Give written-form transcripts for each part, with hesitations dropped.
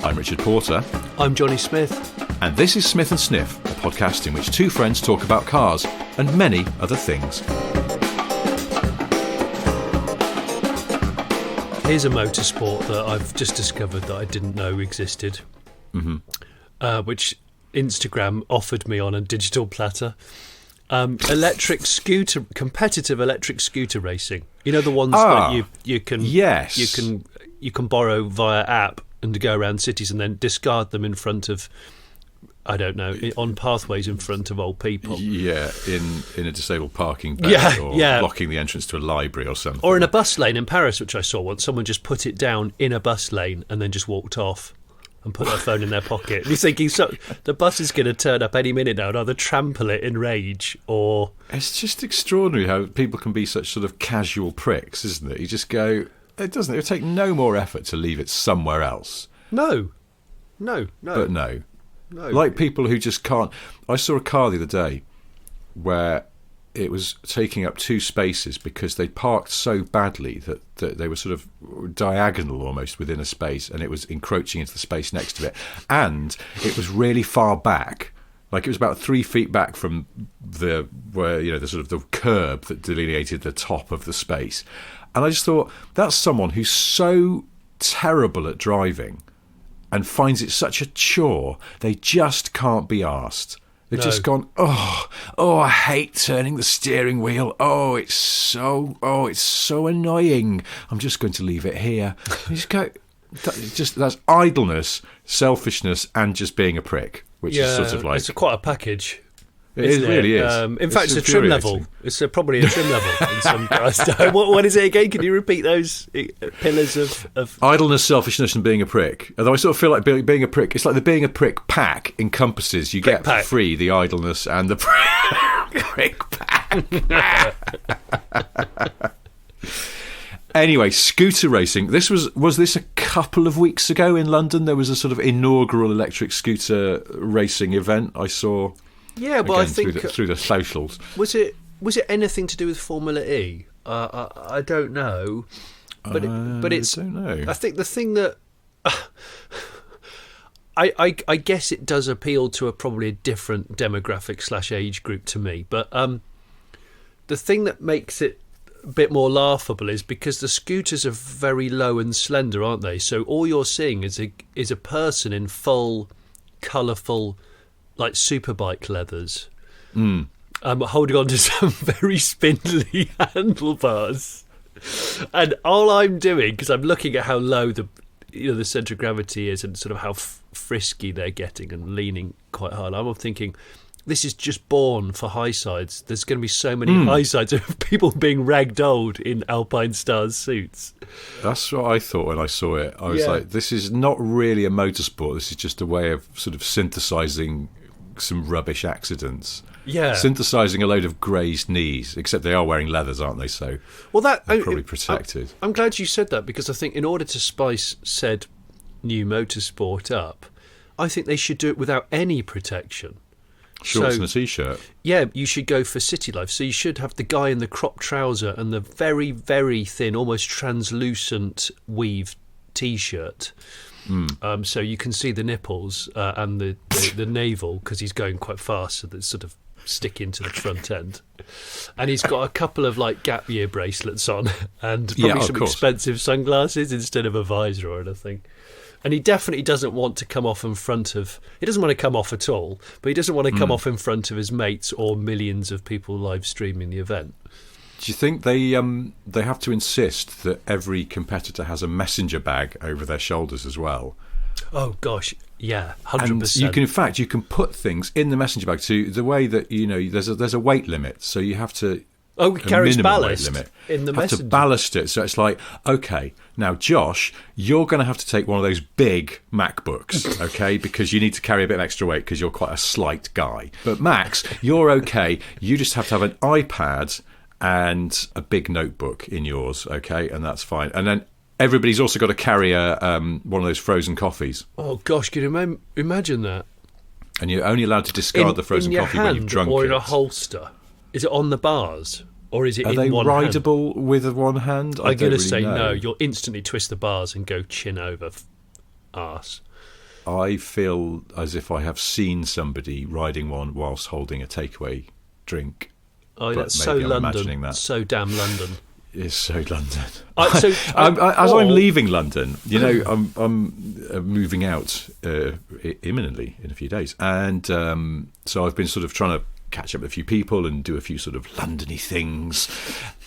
I'm Richard Porter. I'm Jonny Smith. And this is Smith & Sniff, a podcast in which two friends talk about cars and many other things. Here's a motorsport that I've just discovered that I didn't know existed, which Instagram offered me on a digital platter. Electric scooter, competitive electric scooter racing. You know, the ones that you can borrow via app and go around cities and then discard them in front of, I don't know, on pathways in front of old people. Yeah, in a disabled parking bay or blocking the entrance to a library or something. Or in a bus lane in Paris, which I saw once. Someone just put it down in a bus lane and then just walked off and put their phone in their pocket. And you're thinking, so the bus is going to turn up any minute now and either trample it in rage or... It's just extraordinary how people can be such sort of casual pricks, isn't it? You just go... It would take no more effort to leave it somewhere else. No. But no. Like people who just can't... I saw a car the other day where it was taking up two spaces because they parked so badly that they were sort of diagonal almost within a space, and it was encroaching into the space next to it. And it was really far back. Like it was about 3 feet back from the sort of the curb that delineated the top of the space. And I just thought, that's someone who's so terrible at driving and finds it such a chore, they just can't be arsed. They've just gone, I hate turning the steering wheel. It's so annoying. I'm just going to leave it here. You just go, that's idleness, selfishness, and just being a prick, which is sort of like... it's quite a package. It really is. In fact, it's a trim level. It's probably a trim level in some cars. What is it again? Can you repeat those pillars of... Idleness, selfishness, and being a prick. Although I sort of feel like being a prick, it's like the being a prick pack encompasses. You get for free the idleness and the prick pack. Anyway, scooter racing. Was this a couple of weeks ago in London? There was a sort of inaugural electric scooter racing event I saw. Yeah, but I think through the socials. Was it anything to do with Formula E? I don't know, but it's. I don't know. I think the thing that I guess it does appeal to probably a different demographic / age group to me, but the thing that makes it a bit more laughable is because the scooters are very low and slender, aren't they? So all you're seeing is a person in full, colourful, like superbike leathers, holding on to some very spindly handlebars, and all I'm doing, because I'm looking at how low the centre of gravity is and sort of how frisky they're getting and leaning quite hard, I'm thinking, this is just born for high sides. There's going to be so many high sides of people being ragdolled in Alpine Stars suits. That's what I thought when I saw it. I was like, this is not really a motorsport. This is just a way of sort of synthesising some rubbish accidents. Yeah. Synthesising a load of grazed knees, except they are wearing leathers, aren't they? So they're probably protected. I'm glad you said that, because I think in order to spice said new motorsport up, I think they should do it without any protection. Shorts and a T-shirt. Yeah, you should go for city life. So you should have the guy in the crop trouser and the very, very thin, almost translucent weave T-shirt. So you can see the nipples and the navel, because he's going quite fast, so that sort of stick into the front end. And he's got a couple of like gap year bracelets on and probably some expensive sunglasses instead of a visor or anything. And he definitely doesn't want to come off in front of... He doesn't want to come off at all, but he doesn't want to come off in front of his mates or millions of people live streaming the event. Do you think they have to insist that every competitor has a messenger bag over their shoulders as well? Oh gosh, yeah, 100%. And you can put things in the messenger bag to the way that there's a weight limit, so you have to. Carries ballast in the messenger. To ballast it, so it's like, okay, now Josh, you're going to have to take one of those big MacBooks, okay, because you need to carry a bit of extra weight because you're quite a slight guy. But Max, you're okay. You just have to have an iPad and a big notebook in yours, okay, and that's fine. And then everybody's also got to carry one of those frozen coffees. Oh gosh, can you imagine that? And you're only allowed to discard the frozen coffee when you've drunk it. Or in a holster. Is it on the bars? Or is it in one hand? Are they rideable with one hand? I'm going to say no. You'll instantly twist the bars and go chin over. arse. I feel as if I have seen somebody riding one whilst holding a takeaway drink. Oh, that's so London. That. So damn London. It's so London. As I'm leaving London, I'm moving out imminently in a few days, and so I've been sort of trying to catch up with a few people and do a few sort of Londony things.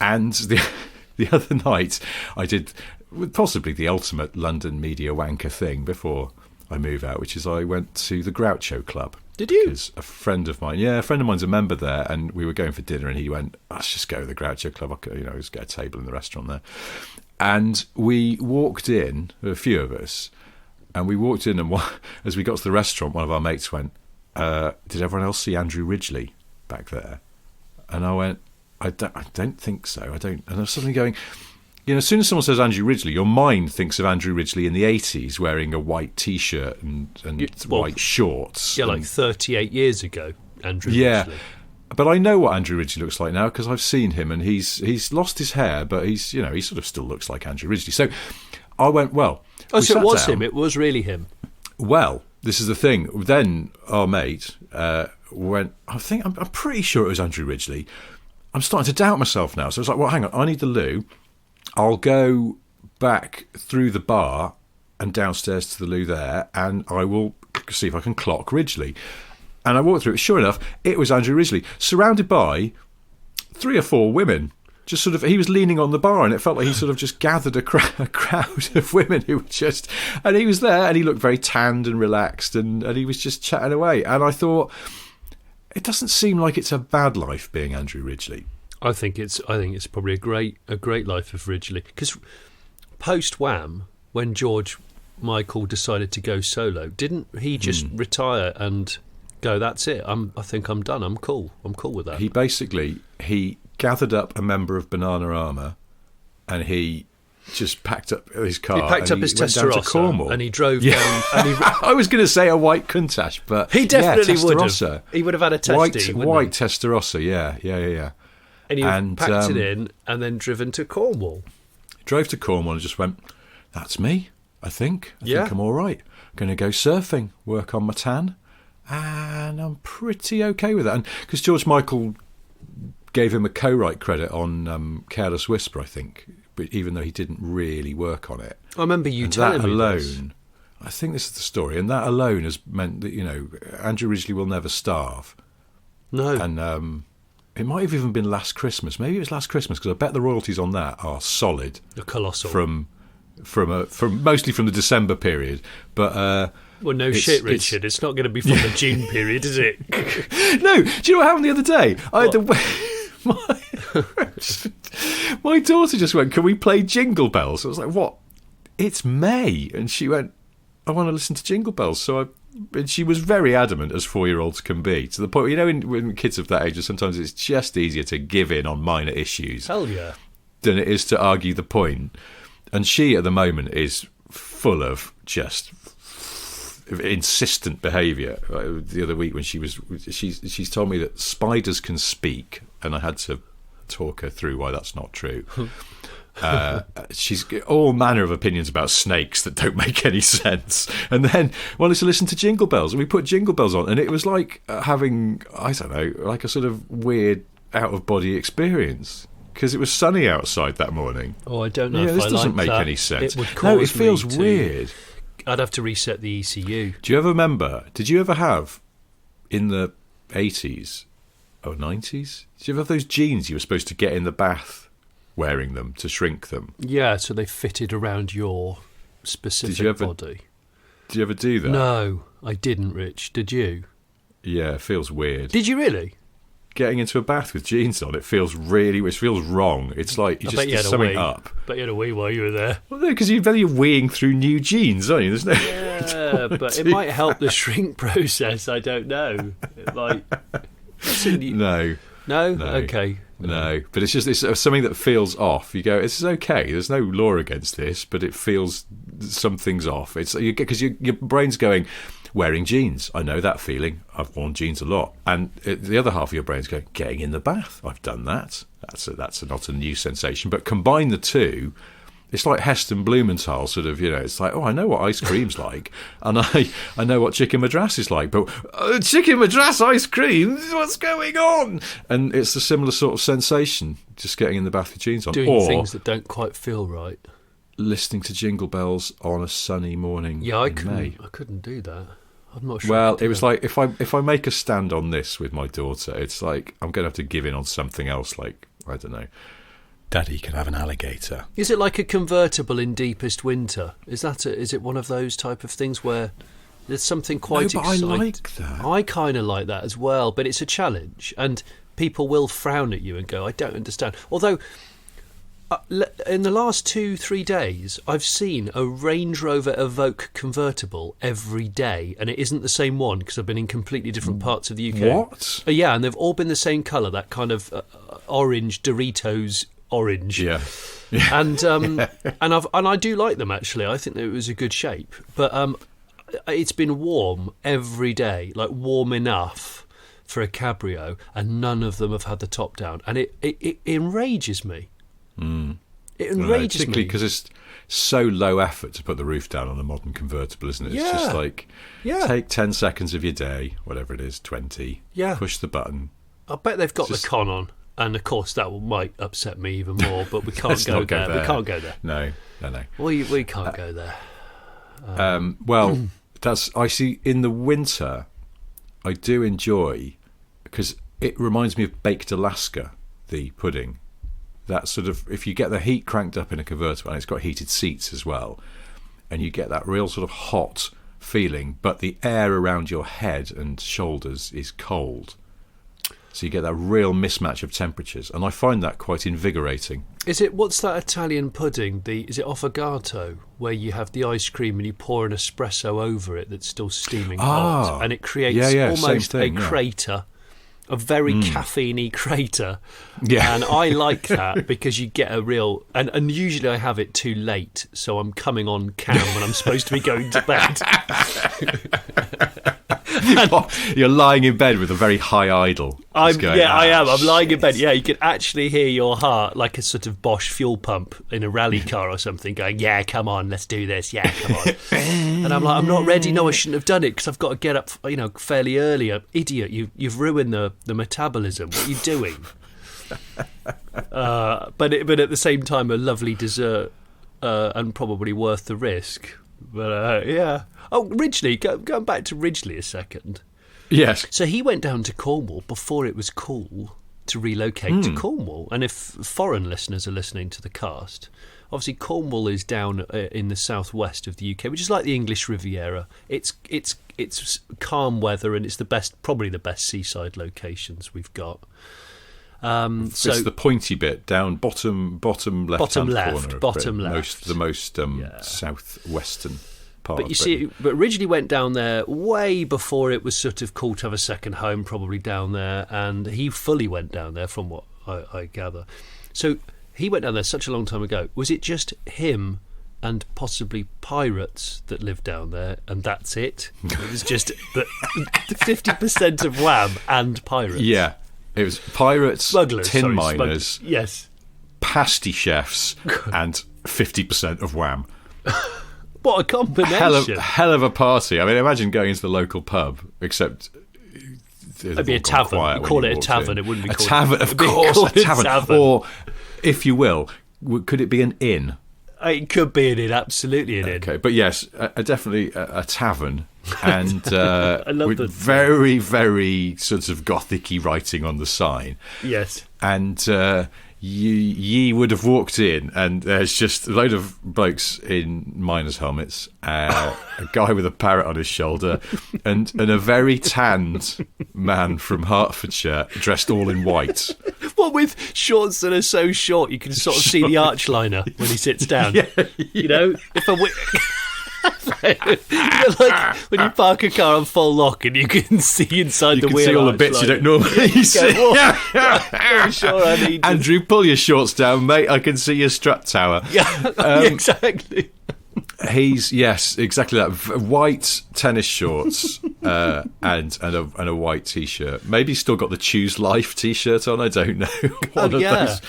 And the other night, I did possibly the ultimate London media wanker thing before I move out, which is I went to the Groucho Club. Did you? Because a friend of mine's a member there, and we were going for dinner, and he went, let's just go to the Groucho Club. Just get a table in the restaurant there. And we walked in, a few of us, and as we got to the restaurant, one of our mates went, did everyone else see Andrew Ridgeley back there? And I went, I don't think so. I don't. And I was suddenly going, as soon as someone says Andrew Ridgeley, your mind thinks of Andrew Ridgeley in the 80s wearing a white T-shirt and white shorts. Yeah, like 38 years ago, Andrew Ridgeley. But I know what Andrew Ridgeley looks like now because I've seen him, and he's lost his hair, but he sort of still looks like Andrew Ridgeley. So I went, well... Oh, so it was him. It was really him. Well, this is the thing. Then our mate went, I'm pretty sure it was Andrew Ridgeley. I'm starting to doubt myself now. So I was like, well, hang on, I need the loo. I'll go back through the bar and downstairs to the loo there, and I will see if I can clock Ridgeley. And I walked through it. Sure enough, it was Andrew Ridgeley, surrounded by 3 or 4 women. Just sort of, he was leaning on the bar, and it felt like he sort of just gathered a crowd of women who were just, and he was there, and he looked very tanned and relaxed, and he was just chatting away. And I thought, it doesn't seem like it's a bad life being Andrew Ridgeley. I think it's probably a great life of Ridgeley, because post Wham, when George Michael decided to go solo, didn't he just retire and go, that's it, I think I'm done, I'm cool with that? He gathered up a member of Banana Armour, and he just packed up his car. He packed up his Testarossa and he drove down. And I was going to say a white Countach, but he definitely would have. He would have had a Testy. White Testarossa, yeah. And he packed it in and then driven to Cornwall. Drove to Cornwall and just went, that's me, I think. I think I'm all right. Going to go surfing, work on my tan, and I'm pretty okay with that. And because George Michael gave him a co-write credit on Careless Whisper, I think, but even though he didn't really work on it. I remember you telling me this. I think this is the story, and that alone has meant that, Andrew Ridgeley will never starve. No. And it might have even been Last Christmas. Maybe it was Last Christmas, because I bet the royalties on that are solid. They're colossal. From mostly from the December period, but well, no shit, Richard. It's not going to be from the June period, is it? No. Do you know what happened the other day? My daughter just went, can we play Jingle Bells? I was like, what? It's May. And she went, I want to listen to Jingle Bells. And she was very adamant, as 4-year-olds can be, to the point, when kids of that age, sometimes it's just easier to give in on minor issues. Hell yeah. Than it is to argue the point. And she, at the moment, is full of just insistent behaviour. The other week when she's told me that spiders can speak, and I had to talk her through why that's not true. She's all manner of opinions about snakes that don't make any sense, and then wanted to listen to Jingle Bells, and we put Jingle Bells on, and it was like having, I don't know, like a sort of weird out-of-body experience, because it was sunny outside that morning. Oh, I don't know if this I doesn't like make that. any sense. It feels weird. I'd have to reset the ECU. Do you ever remember, did you ever have, in the 80s or 90s, did you ever have those jeans you were supposed to get in the bath wearing them to shrink them? Yeah, so they fitted around your specific body. Did you ever do that? No, I didn't, Rich. Did you? Yeah, it feels weird. Did you really? Getting into a bath with jeans on, it feels wrong. It's like there's something up. But you had a wee while you were there. Well, no, because you're weeing through new jeans, aren't you? There's no. Yeah, but it might help the shrink process. I don't know. It might. No. Okay. No, but it's something that feels off. You go, this is okay. There's no law against this, but it feels something's off. It's because your brain's going, wearing jeans. I know that feeling. I've worn jeans a lot. And the other half of your brain's going, getting in the bath. I've done that. That's not a new sensation. But combine the two, It's like Heston Blumenthal, sort of, it's like, oh, I know what ice cream's like, and I know what chicken madras is like, but chicken madras ice cream, what's going on? And it's a similar sort of sensation, just getting in the bath with jeans on. Doing things that don't quite feel right. Listening to Jingle Bells on a sunny morning I May. couldn't do that. I'm not sure. Well, it was like, if I make a stand on this with my daughter, it's like I'm going to have to give in on something else, like, I don't know, Daddy can have an alligator. Is it like a convertible in deepest winter? Is it one of those type of things where there's something quite exciting? I like that. I kind of like that as well, but it's a challenge, and people will frown at you and go, I don't understand. Although, in the last 2-3 days, I've seen a Range Rover Evoke convertible every day, and it isn't the same one because I've been in completely different parts of the UK. What? Yeah, and they've all been the same colour, that kind of orange Doritos orange. Yeah. And I do like them, actually. I think that it was a good shape, but it's been warm every day, like warm enough for a cabrio, and none of them have had the top down, and it enrages me. It enrages particularly me because it's so low effort to put the roof down on a modern convertible, isn't it? It's just like, take 10 seconds of your day, whatever it is, 20, push the button. I bet they've got the con on. And of course, that might upset me even more. But we can't go there. We can't go there. No. We can't go there. Well, I see in the winter, I do enjoy, because it reminds me of baked Alaska, the pudding. That sort of, if you get the heat cranked up in a convertible, and it's got heated seats as well, and you get that real sort of hot feeling, but the air around your head and shoulders is cold. So you get that real mismatch of temperatures, and I find that quite invigorating. What's that Italian pudding? Is it affogato, where you have the ice cream and you pour an espresso over it that's still steaming hot, and it creates almost a crater, a very caffeine-y crater. Yeah. And I like that because you get a real... And usually I have it too late, so I'm coming on cam when I'm supposed to be going to bed. You're lying in bed with a very high idle. I am. I'm lying in bed. Yeah, you can actually hear your heart like a sort of Bosch fuel pump in a rally car or something going, yeah, come on, let's do this. Yeah, come on. And I'm like, I'm not ready. No, I shouldn't have done it because I've got to get up, fairly early. Idiot, you've ruined the metabolism. What are you doing? But at the same time, a lovely dessert and probably worth the risk. But yeah. Oh, Ridgeley, going back to Ridgeley a second. Yes. So he went down to Cornwall before it was cool to relocate to Cornwall. And if foreign listeners are listening to the cast, obviously Cornwall is down in the southwest of the UK, which is like the English Riviera. It's calm weather, and it's probably the best seaside locations we've got. So it's the pointy bit down bottom left-hand corner. Bottom left. The most southwestern part. But you see, Ridgeley went down there way before it was sort of cool to have a second home, probably down there, and he fully went down there from what I gather. So he went down there such a long time ago. Was it just him and possibly pirates that lived down there, and that's it? It was just 50% of Wham and pirates. Yeah. It was pirates, smugglers, tin miners, smugglers. Yes, pasty chefs, and 50% of Wham. What a combination! Hell of a party. I mean, imagine going into the local pub, except it'd be a tavern. Call it a tavern. It wouldn't be called a tavern, of course. A tavern, or if you will, could it be an inn? It could be an inn, absolutely an inn. Okay, but yes, definitely a tavern. And I love with very, very sort of gothic-y writing on the sign. Yes. And ye would have walked in, and there's just a load of blokes in miners' helmets, a guy with a parrot on his shoulder, and a very tanned man from Hertfordshire dressed all in white. What, with shorts that are so short you can sort of see the arch liner when he sits down? Yeah. You know, like when you park a car on full lock and you can see inside the wheel. You can see all the bits you don't normally see. I'm sure I need Andrew, pull your shorts down, mate. I can see your strut tower. Yeah, exactly. He's exactly that. White tennis shorts and a white t-shirt. Maybe he's still got the Choose Life t-shirt on. I don't know. One of those.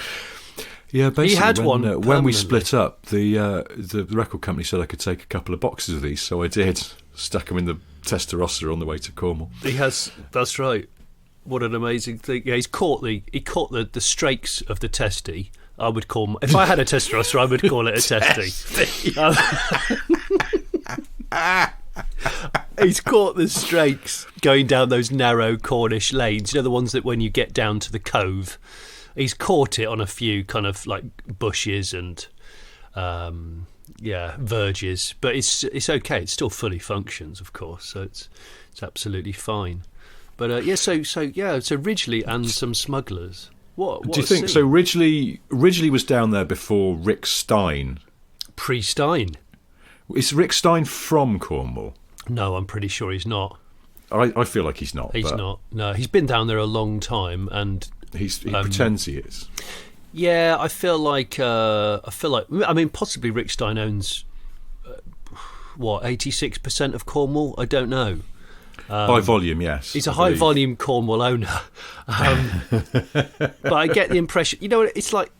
Yeah, basically, he had one when we split up, the record company said I could take a couple of boxes of these, so I did. Stuck them in the Testarossa on the way to Cornwall. He has. That's right. What an amazing thing! Yeah, he caught the strakes of the testy. I would call, if I had a Testarossa, I would call it a testy. He's caught the strakes going down those narrow Cornish lanes. You know, the ones that when you get down to the cove, he's caught it on a few kind of like bushes and verges. But it's okay. It still fully functions, of course. So it's absolutely fine. But so Ridgeley and some smugglers. What do you think? So Ridgeley was down there before Rick Stein. Pre-Stein. Is Rick Stein from Cornwall? No, I'm pretty sure he's not. I feel like he's not. He's not. No, he's been down there a long time, and he pretends he is. Yeah, I feel like. I mean, possibly Rick Stein owns 86% of Cornwall. I don't know. By volume, yes. He's a high-volume Cornwall owner. But I get the impression... You know, it's like...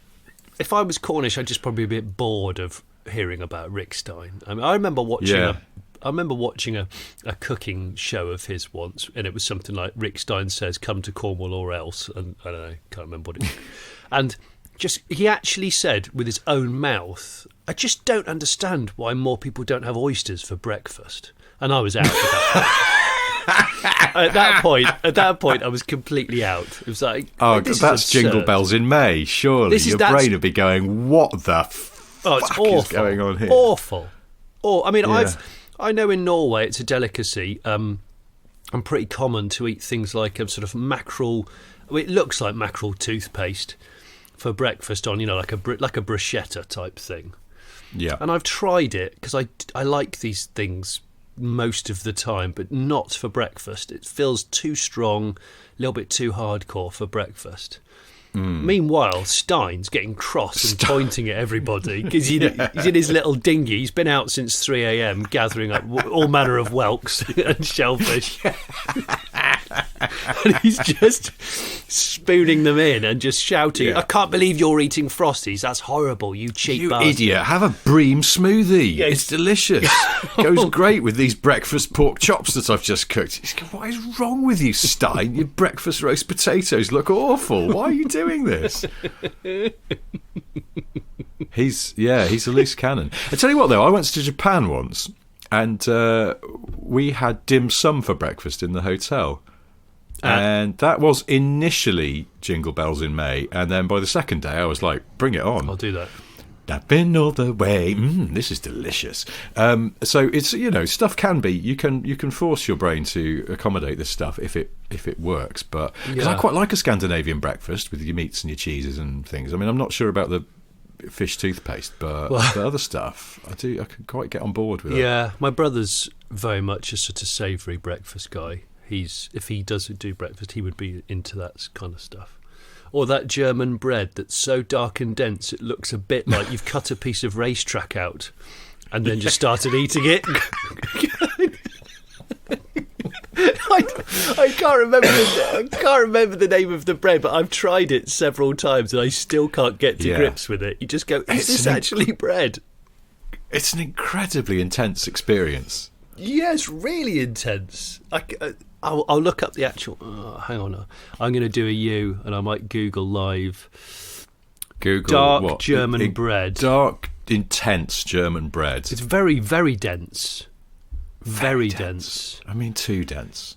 If I was Cornish, I'd just probably be a bit bored of hearing about Rick Stein. I mean, I remember watching a cooking show of his once, and it was something like Rick Stein says, come to Cornwall or else. And I don't know, can't remember what it was. And just... He actually said, with his own mouth, I just don't understand why more people don't have oysters for breakfast. And I was out for that. At that point, I was completely out. It was like, that's Jingle Bells in May. Surely your brain would be going, "What the fuck is going on here?" Awful. I mean, yeah. I know in Norway it's a delicacy. And pretty common to eat things like sort of mackerel. It looks like mackerel toothpaste for breakfast on, like a bruschetta type thing. Yeah. And I've tried it because I like these things most of the time, but not for breakfast. It feels too strong, a little bit too hardcore for breakfast. Meanwhile, Stein's getting cross and pointing at everybody because he's in his little dinghy. He's been out since 3 a.m. gathering up all manner of whelks and shellfish. And he's just spooning them in and just shouting, I can't believe you're eating Frosties. That's horrible, you cheap bastard. Idiot. Have a bream smoothie. Yeah, it's delicious. Goes great with these breakfast pork chops that I've just cooked. He's going, what is wrong with you, Stein? Your breakfast roast potatoes look awful. Why are you doing this? He's a loose cannon. I tell you what, though, I went to Japan once and we had dim sum for breakfast in the hotel. And that was initially Jingle Bells in May, and then by the second day I was like, bring it on. I'll do that. Napping all the way. This is delicious. So it's, stuff can be, you can force your brain to accommodate this stuff if it works, but because I quite like a Scandinavian breakfast with your meats and your cheeses and things. I mean, I'm not sure about the fish toothpaste, but the other stuff I can quite get on board with it. Yeah, my brother's very much a sort of savoury breakfast guy. If he doesn't do breakfast, he would be into that kind of stuff. Or that German bread that's so dark and dense it looks a bit like you've cut a piece of racetrack out and then just started eating it. I can't remember the name of the bread, but I've tried it several times and I still can't get to grips with it. You just go, is this actually bread? It's an incredibly intense experience. Yeah, it's really intense. I'll look up the actual... hang on. I'm going to do a U, and I might Google live. Google dark what? German bread. Dark, intense German bread. It's very, very dense. Very dense. I mean, too dense.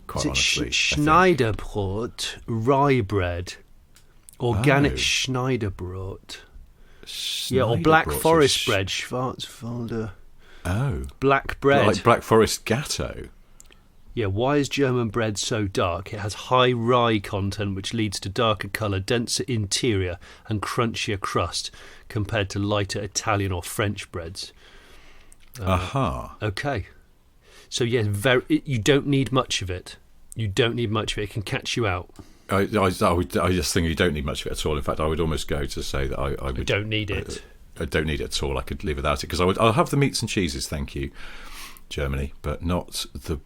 Quite honestly. Schneiderbrot, rye bread. Organic Schneiderbrot. Yeah, or Black Forest bread. Schwarzwälder. Oh. Black bread. Like Black Forest Gatto. Yeah, why is German bread so dark? It has high rye content, which leads to darker colour, denser interior, and crunchier crust compared to lighter Italian or French breads. Aha. Okay. So, yeah, you don't need much of it. It can catch you out. I just think you don't need much of it at all. In fact, I would almost go to say that I would... don't need it. I don't need it at all. I could live without it because I'll have the meats and cheeses, thank you, Germany, but not the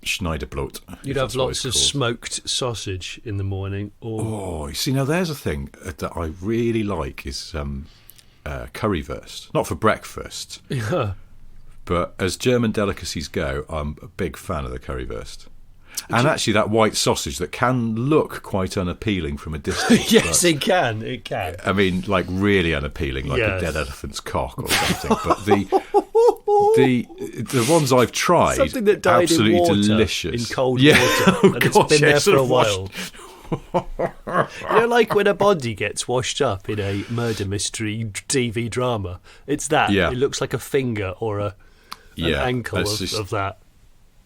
Schneiderbrot. You'd have lots of smoked sausage in the morning. You see, now there's a thing that I really like is currywurst. Not for breakfast, Yeah. but as German delicacies go, I'm a big fan of the currywurst. And actually, that white sausage that can look quite unappealing from a distance. Yes, it can. It can. I mean, like really unappealing, like a dead elephant's cock or something. But the ones I've tried, something that died absolutely in water, delicious, in cold water, and it's been there for a while. Like when a body gets washed up in a murder mystery TV drama. It's that. Yeah. It looks like a finger or an ankle of that.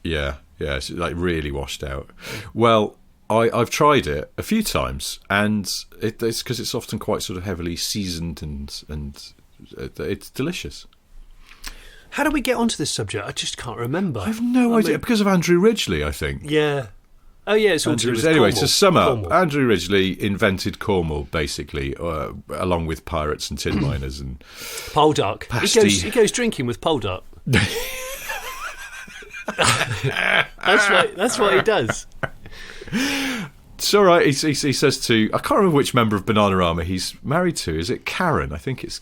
Yeah. Yeah, it's like really washed out. Well, I've tried it a few times, and it's because it's often quite sort of heavily seasoned, and it's delicious. How do we get onto this subject? I just can't remember. I have no idea. Because of Andrew Ridgeley, I think. Yeah. Oh, yeah, it's all to do with anyway, Cornwall. to sum up, Cornwall. Andrew Ridgeley invented Cornwall, basically, along with pirates and tin miners and Poldark. He goes drinking with Poldark. That's what he does. It's all right. He says to, I can't remember which member of Bananarama he's married to. Is it Karen? I think it's.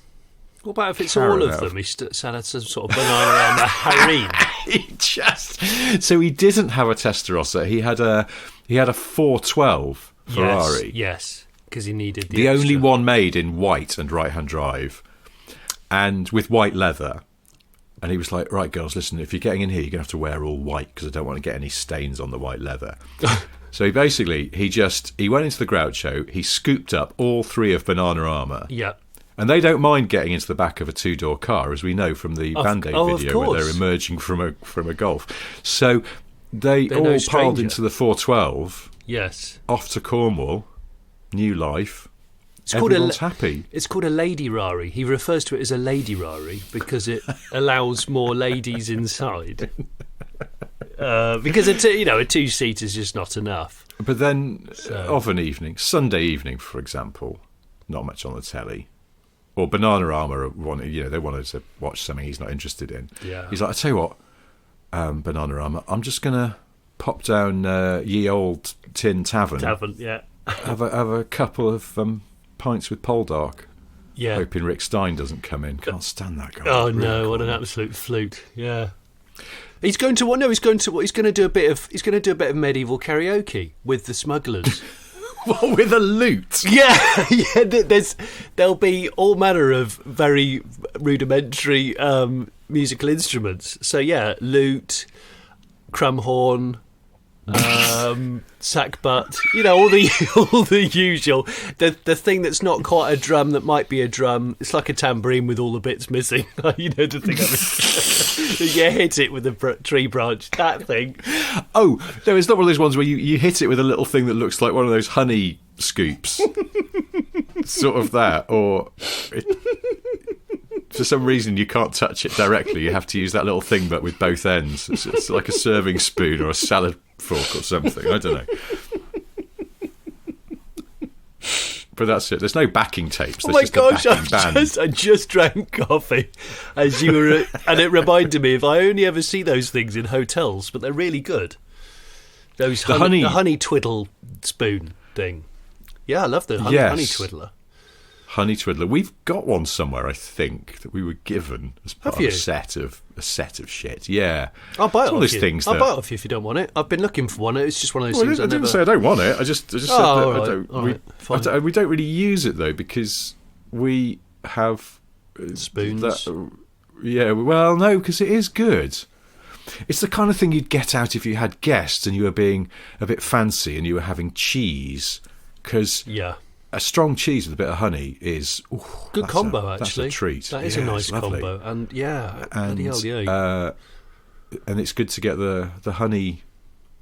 What about if it's Karen all of them? He had some sort of Bananarama harem. So he didn't have a Testarossa. He had a 412 Ferrari. Yes, because he needed the extra. only one made in white and right-hand drive, and with white leather. And he was like, right, girls, listen, if you're getting in here, you're going to have to wear all white because I don't want to get any stains on the white leather. So he went into the Groucho, he scooped up all three of Bananarama. Yeah. And they don't mind getting into the back of a two-door car, as we know from the Band-Aid video where they're emerging from a Golf. So they're all piled into the 412. Yes. Off to Cornwall, new life. Everyone's happy. It's called a lady Rari. He refers to it as a lady Rari because it allows more ladies inside. Because a two-seater is just not enough. But then, of an evening, Sunday evening, for example, not much on the telly. Or Bananarama, they wanted to watch something he's not interested in. Yeah. He's like, I tell you what, Bananarama, I'm just going to pop down ye old tin tavern. Tavern, yeah. have a couple of pints with Poldark. Yeah. Hoping Rick Stein doesn't come in. Can't stand that guy. Oh no! What an absolute flute! Yeah. He's going to do a bit of medieval karaoke with the smugglers. What, with a lute? Yeah. There'll be all manner of very rudimentary musical instruments. So yeah, lute, crumhorn, sackbut, all the usual. The thing that's not quite a drum that might be a drum. It's like a tambourine with all the bits missing. The thing you hit it with a tree branch. That thing. Oh no, it's not one of those ones where you hit it with a little thing that looks like one of those honey scoops. Sort of that, or for some reason you can't touch it directly. You have to use that little thing, but with both ends. It's like a serving spoon or a salad fork or something. I don't know. But that's it. There's no backing tapes. Oh There's my just gosh! a backing band. I just drank coffee as you were, and it reminded me of I only ever see those things in hotels, but they're really good. The honey twiddle spoon thing. Yeah, I love the honey twiddler. Honey twiddler. We've got one somewhere, I think, that we were given as part of a set of shit. Yeah, I'll buy it off you. Things I'll buy it off you if you don't want it. I've been looking for one. It's just one of those things. I didn't say I don't want it. I just said that I don't. We don't really use it though because we have spoons. Well, no, because it is good. It's the kind of thing you'd get out if you had guests and you were being a bit fancy and you were having cheese. Because a strong cheese with a bit of honey is good combo. Actually, that's a treat. That is a nice combo, and and it's good to get the honey.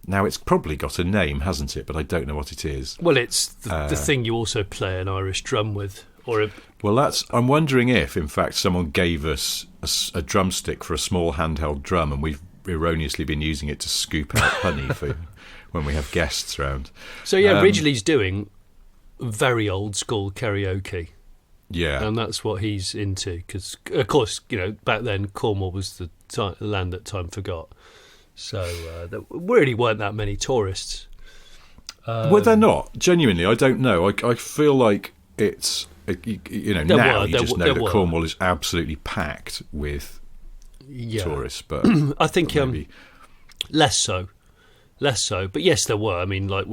Now it's probably got a name, hasn't it? But I don't know what it is. Well, it's the thing you also play an Irish drum with, I'm wondering if, in fact, someone gave us a drumstick for a small handheld drum, and we've erroneously been using it to scoop out honey for when we have guests around. So Ridgeley's doing very old school karaoke. Yeah. And that's what he's into because, of course, back then Cornwall was the land that time forgot. So there really weren't that many tourists. Well, they're not. Genuinely, I don't know. I feel like it's, now you just know that Cornwall is absolutely packed with tourists. But I think less so. But yes, there were. I mean, like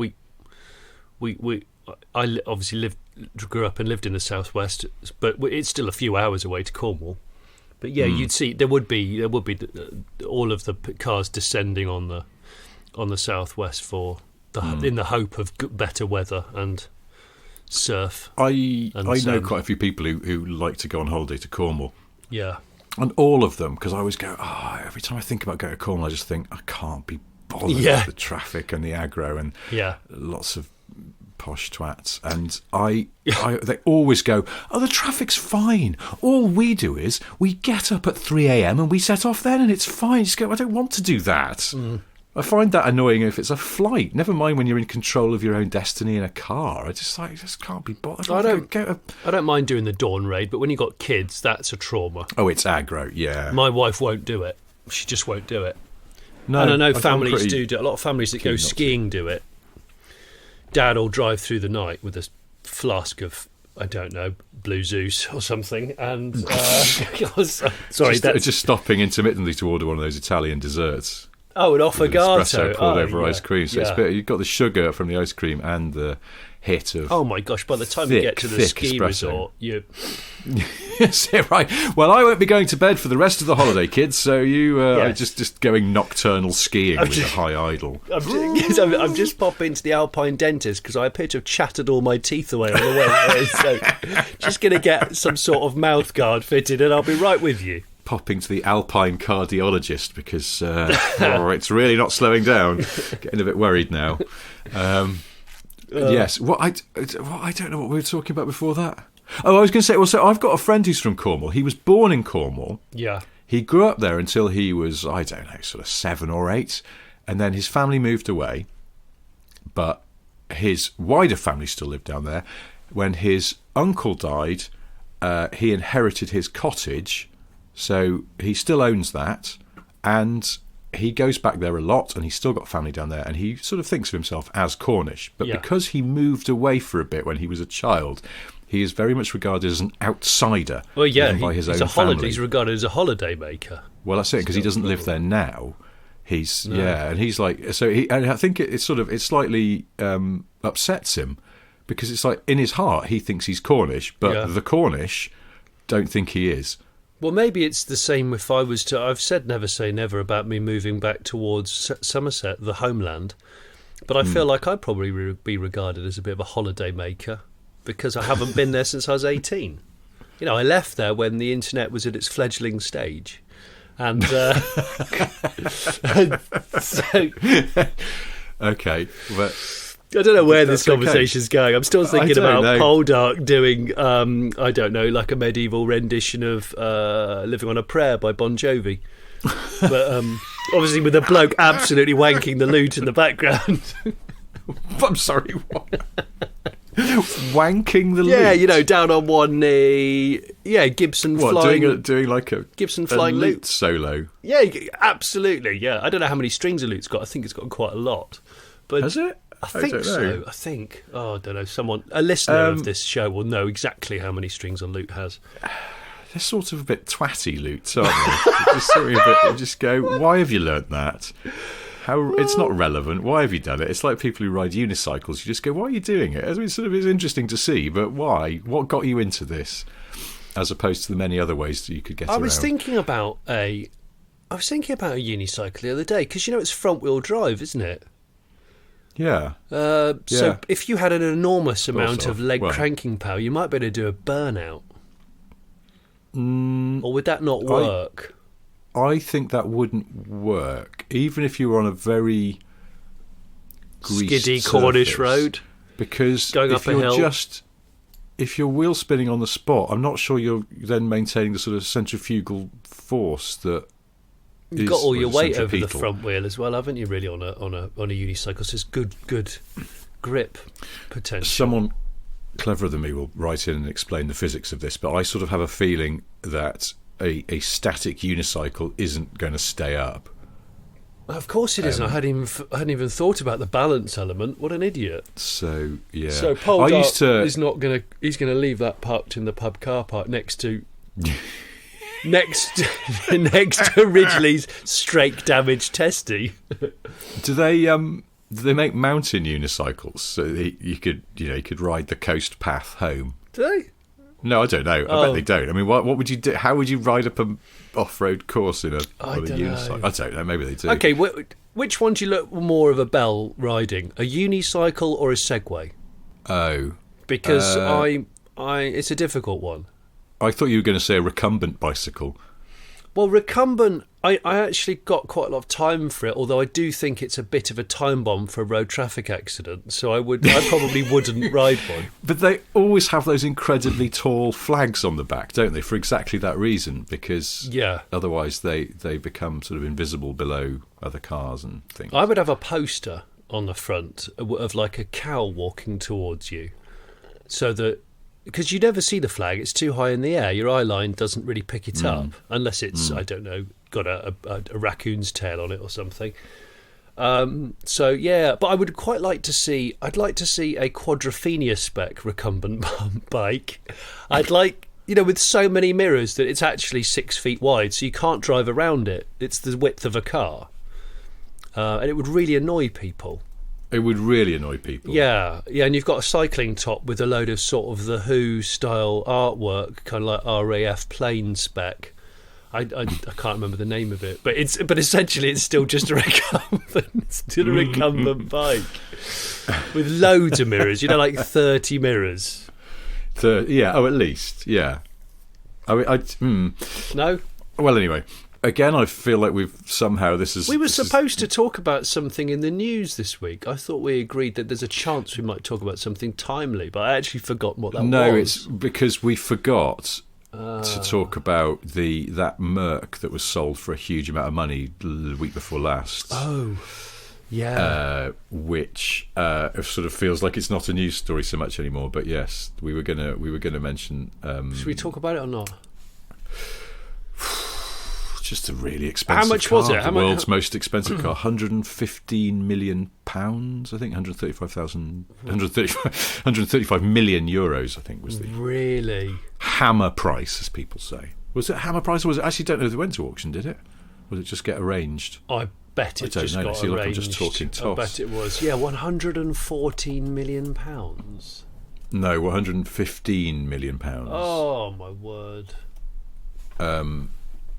I obviously grew up and lived in the southwest, but it's still a few hours away to Cornwall. But yeah, you'd see there would be all of the cars descending on the southwest for in the hope of better weather and surf. I know quite a few people who like to go on holiday to Cornwall. Yeah, and all of them, because I always go, every time I think about going to Cornwall, I just think I can't be bothered with the traffic and the aggro and lots of posh twats, and they always go, the traffic's fine, all we do is we get up at 3 a.m. and we set off then and it's fine. Just go, I don't want to do that. I find that annoying if it's a flight, never mind when you're in control of your own destiny in a car. I just can't be bothered. I don't mind doing the dawn raid, but when you've got kids, that's a trauma. Oh, it's aggro. Yeah, my wife won't do it. She just won't do it. No, and I know families do it. A lot of families that go skiing do it. Dad will drive through the night with a flask of, I don't know, Blue Zeus or something, and just stopping intermittently to order one of those Italian desserts. Oh, an affogato espresso poured over ice cream. So you've got the sugar from the ice cream and the hit of. Oh my gosh! By the time you get to the ski resort, you. Yes, right. Well, I won't be going to bed for the rest of the holiday, kids. So you are just going nocturnal skiing with a high idle. I'm just popping to the Alpine dentist because I appear to have chattered all my teeth away on the way. So just going to get some sort of mouth guard fitted, and I'll be right with you. Popping to the Alpine cardiologist because it's really not slowing down. Getting a bit worried now. Yes. I don't know what we were talking about before that. Oh, I was going to say, so I've got a friend who's from Cornwall. He was born in Cornwall. Yeah. He grew up there until he was, I don't know, sort of 7 or 8. And then his family moved away. But his wider family still lived down there. When his uncle died, he inherited his cottage. So he still owns that. And he goes back there a lot, and he's still got family down there, and he sort of thinks of himself as Cornish. But because he moved away for a bit when he was a child, he is very much regarded as an outsider. Well, yeah, by his own family. He's regarded as a holiday maker. Well, that's it, because he doesn't live there now. And he's like, so he, and I think it slightly upsets him, because it's like in his heart he thinks he's Cornish, but the Cornish don't think he is. Well, maybe it's the same if I was to... I've said never say never about me moving back towards Somerset, the homeland. But I feel like I'd probably be regarded as a bit of a holiday maker because I haven't been there since I was 18. You know, I left there when the internet was at its fledgling stage. And so... Okay, but... I don't know where this conversation's going. I'm still thinking about Poldark doing, I don't know, like a medieval rendition of Living on a Prayer by Bon Jovi. But obviously with a bloke absolutely wanking the lute in the background. I'm sorry, what? Wanking the lute? Yeah, you know, down on one knee. Yeah, Gibson flying. Doing like a Gibson flying lute solo? Yeah, absolutely, yeah. I don't know how many strings a lute's got. I think it's got quite a lot. But has it? I think so. I think. Oh, I don't know. A listener of this show will know exactly how many strings a lute has. They're sort of a bit twatty lutes, aren't they? Just sort of a bit. You just go, why have you learnt that? It's not relevant. Why have you done it? It's like people who ride unicycles. You just go, why are you doing it? I mean, it's interesting to see, but why? What got you into this? As opposed to the many other ways that you could get around. I was thinking about a unicycle the other day because it's front wheel drive, isn't it? Yeah. So if you had an enormous amount of leg cranking power, you might be able to do a burnout. Or would that not work? I think that wouldn't work, even if you were on a very skiddy Cornish road. Because going up a hill. If you're wheel spinning on the spot, I'm not sure you're then maintaining the sort of centrifugal force that. You've got all your weight over the front wheel as well, haven't you? Really, on a unicycle, so it's good grip potential. Someone cleverer than me will write in and explain the physics of this, but I sort of have a feeling that a static unicycle isn't going to stay up. Of course it isn't. I hadn't even thought about the balance element. What an idiot! So yeah. So Paul is not going to. He's going to leave that parked in the pub car park next to Ridgeley's strake damage testy. Do they make mountain unicycles so that you could ride the coast path home? Do they? No, I don't know. I bet they don't. I mean, what would you do? How would you ride up a off-road course on a unicycle? I don't know. Maybe they do. Okay, which one do you look more of a bell riding? A unicycle or a Segway? Oh, because it's a difficult one. I thought you were going to say a recumbent bicycle. Well, recumbent, I actually got quite a lot of time for it, although I do think it's a bit of a time bomb for a road traffic accident, so I probably wouldn't ride one. But they always have those incredibly tall flags on the back, don't they, for exactly that reason, because otherwise they become sort of invisible below other cars and things. I would have a poster on the front of like a cow walking towards you, so that... Because you never see the flag, it's too high in the air. Your eye line doesn't really pick it up, unless it's, I don't know, got a raccoon's tail on it or something. So, yeah, but I would quite like to see... I'd like to see a quadrophenia spec recumbent bike. I'd like, with so many mirrors that it's actually 6 feet wide, so you can't drive around it. It's the width of a car. And it would really annoy people. It would really annoy people. Yeah, and you've got a cycling top with a load of sort of the Who style artwork, kind of like RAF plane spec. I can't remember the name of it, but essentially it's still just a recumbent bike with loads of mirrors. Like 30 mirrors. Yeah. Oh, at least. Yeah. No. Well, anyway. Again, I feel like we were supposed to talk about something in the news this week. I thought we agreed that there's a chance we might talk about something timely, but I actually forgot what that was. No, it's because we forgot to talk about that Merc that was sold for a huge amount of money the week before last. Oh, yeah. Which sort of feels like it's not a news story so much anymore. But yes, we were gonna mention. Should we talk about it or not? Just a really expensive How much car. was it? The world's most expensive car, £115 million, I think, 135 million euros, I think, was the really hammer price, as people say. Was it hammer price, or was it? Actually, don't know if it went to auction, did it? Or did it just get arranged? I bet it just got arranged. Like I'm just talking toss. I bet it was. Yeah, £114 million. No, £115 million. Oh, my word.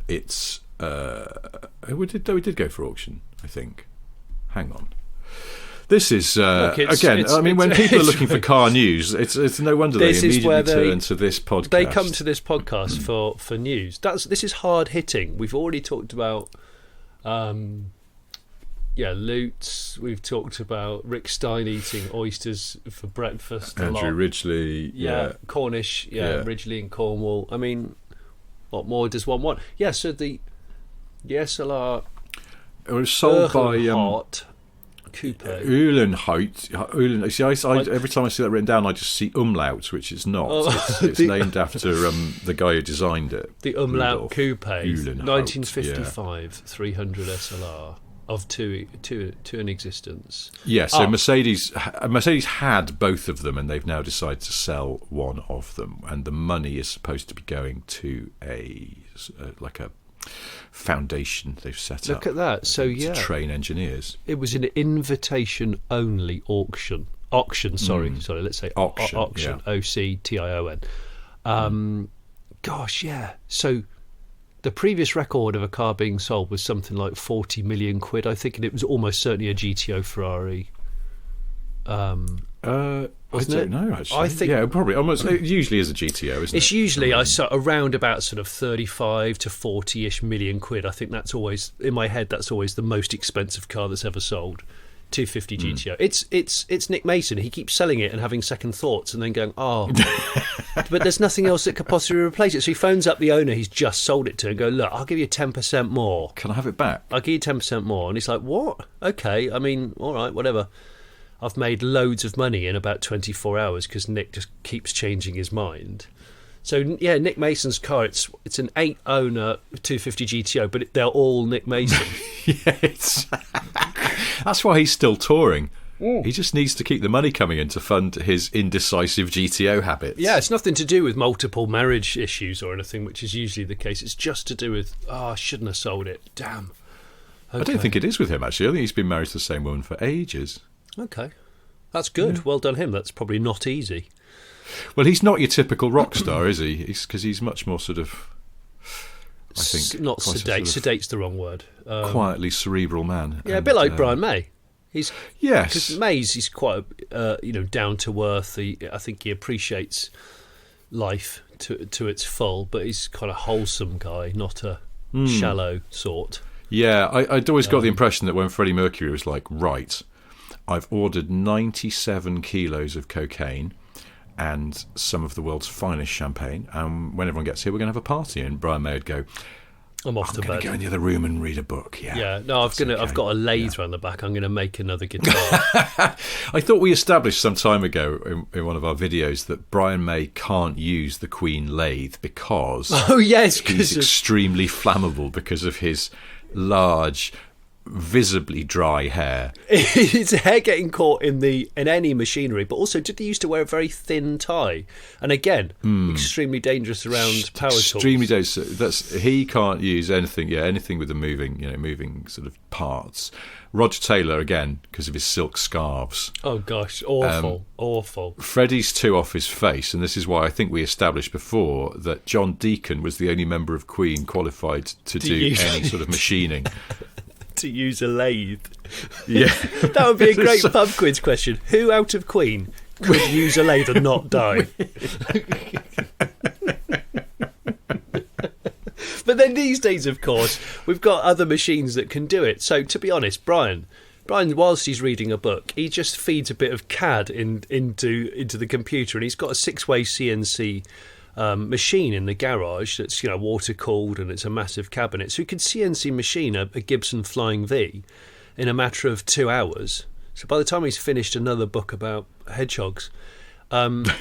It's we did go for auction, I think. Hang on. This is when people are looking for car news, it's no wonder they immediately turn to this podcast. They come to this podcast for news. This is hard hitting. We've already talked about loots. We've talked about Rick Stein eating oysters for breakfast. Andrew Ridgeley, Cornish, Ridgeley in Cornwall. I mean, what more does one want? Yeah, so the SLR it was sold by Coupe. Uhlenhout. See, every time I see that written down, I just see umlaut, which is not. It's named after the guy who designed it. The umlaut Coupe, 1955, 300 SLR of two in existence. Yeah, so Mercedes had both of them, and they've now decided to sell one of them, and the money is supposed to be going to a foundation they've set up. Look at that. So to train engineers. It was an invitation only auction. Sorry, let's say auction. Yeah. OCTION. Gosh, yeah. So the previous record of a car being sold was something like 40 million quid, I think, and it was almost certainly a GTO Ferrari. I don't know, actually. I think, probably. Almost. It usually is a GTO, isn't it? It's usually around about sort of 35 to 40-ish million quid. I think that's always, in my head, that's always the most expensive car that's ever sold. 250 GTO. It's Nick Mason. He keeps selling it and having second thoughts and then going, but there's nothing else that could possibly replace it. So he phones up the owner he's just sold it to and go, look, I'll give you 10% more. Can I have it back? I'll give you 10% more. And he's like, what? Okay, I mean, all right, whatever. I've made loads of money in about 24 hours because Nick just keeps changing his mind. So yeah, Nick Mason's car. It's an 8-owner 250 GTO, but they're all Nick Mason. Yes, that's why he's still touring. He just needs to keep the money coming in to fund his indecisive GTO habits. Yeah, it's nothing to do with multiple marriage issues or anything, which is usually the case. It's just to do with, I shouldn't have sold it. Damn. Okay. I don't think it is with him, actually. I think he's been married to the same woman for ages. Okay. That's good. Yeah. Well done him. That's probably not easy. Well, he's not your typical rock star, is he? Because he's much more sort of, I think... Not sedate. Sort of sedate's the wrong word. Quietly cerebral man. Yeah, a bit like Brian May. Yes, because May's he's quite down to earth. I think he appreciates life to its full, but he's kind of wholesome guy, not a shallow sort. Yeah, I'd always got the impression that when Freddie Mercury was like, right, I've ordered 97 kilos of cocaine and some of the world's finest champagne, and when everyone gets here, we're going to have a party, and Brian May would go, I'm off to bed. I'm going to go in the other room and read a book. Yeah. No, I've got a lathe around the back. I'm going to make another guitar. I thought we established some time ago in one of our videos that Brian May can't use the Queen lathe because he's extremely flammable because of his large, visibly dry hair. His hair getting caught in any machinery, but also did he used to wear a very thin tie? And again, extremely dangerous around power tools. Extremely dangerous. He can't use anything. Yeah, anything with the moving sort of parts. Roger Taylor again because of his silk scarves. Oh gosh, awful. Freddie's too off his face, and this is why I think we established before that John Deacon was the only member of Queen qualified to do any sort of machining. To use a lathe. Yeah. That would be a great pub quiz question. Who out of Queen could use a lathe and not die? But then these days, of course, we've got other machines that can do it. So to be honest, Brian, whilst he's reading a book, he just feeds a bit of CAD into the computer, and he's got a 6-way CNC machine in the garage that's water cooled, and it's a massive cabinet, so you could CNC machine a Gibson Flying V in a matter of 2 hours. So by the time he's finished another book about hedgehogs,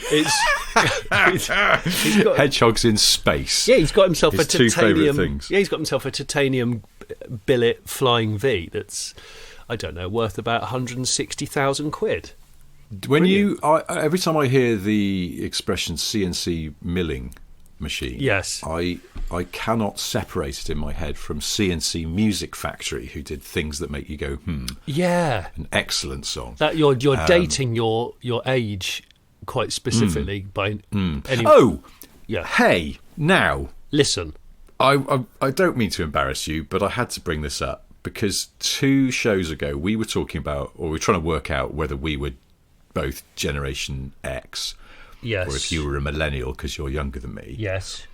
he's got hedgehogs in space. Yeah, he's got himself his two favourite things. Yeah, he's got himself a titanium billet Flying V that's, I don't know, worth about 160,000 quid. When every time I hear the expression CNC milling machine, yes, I cannot separate it in my head from CNC Music Factory, who did Things That Make You Go Yeah, an excellent song. That you're dating your age quite specifically by any. Oh, yeah. Hey, now listen. I don't mean to embarrass you, but I had to bring this up because 2 shows ago we were talking about, or we were trying to work out whether we would both Generation X, yes, or if you were a millennial because you're younger than me. Yes.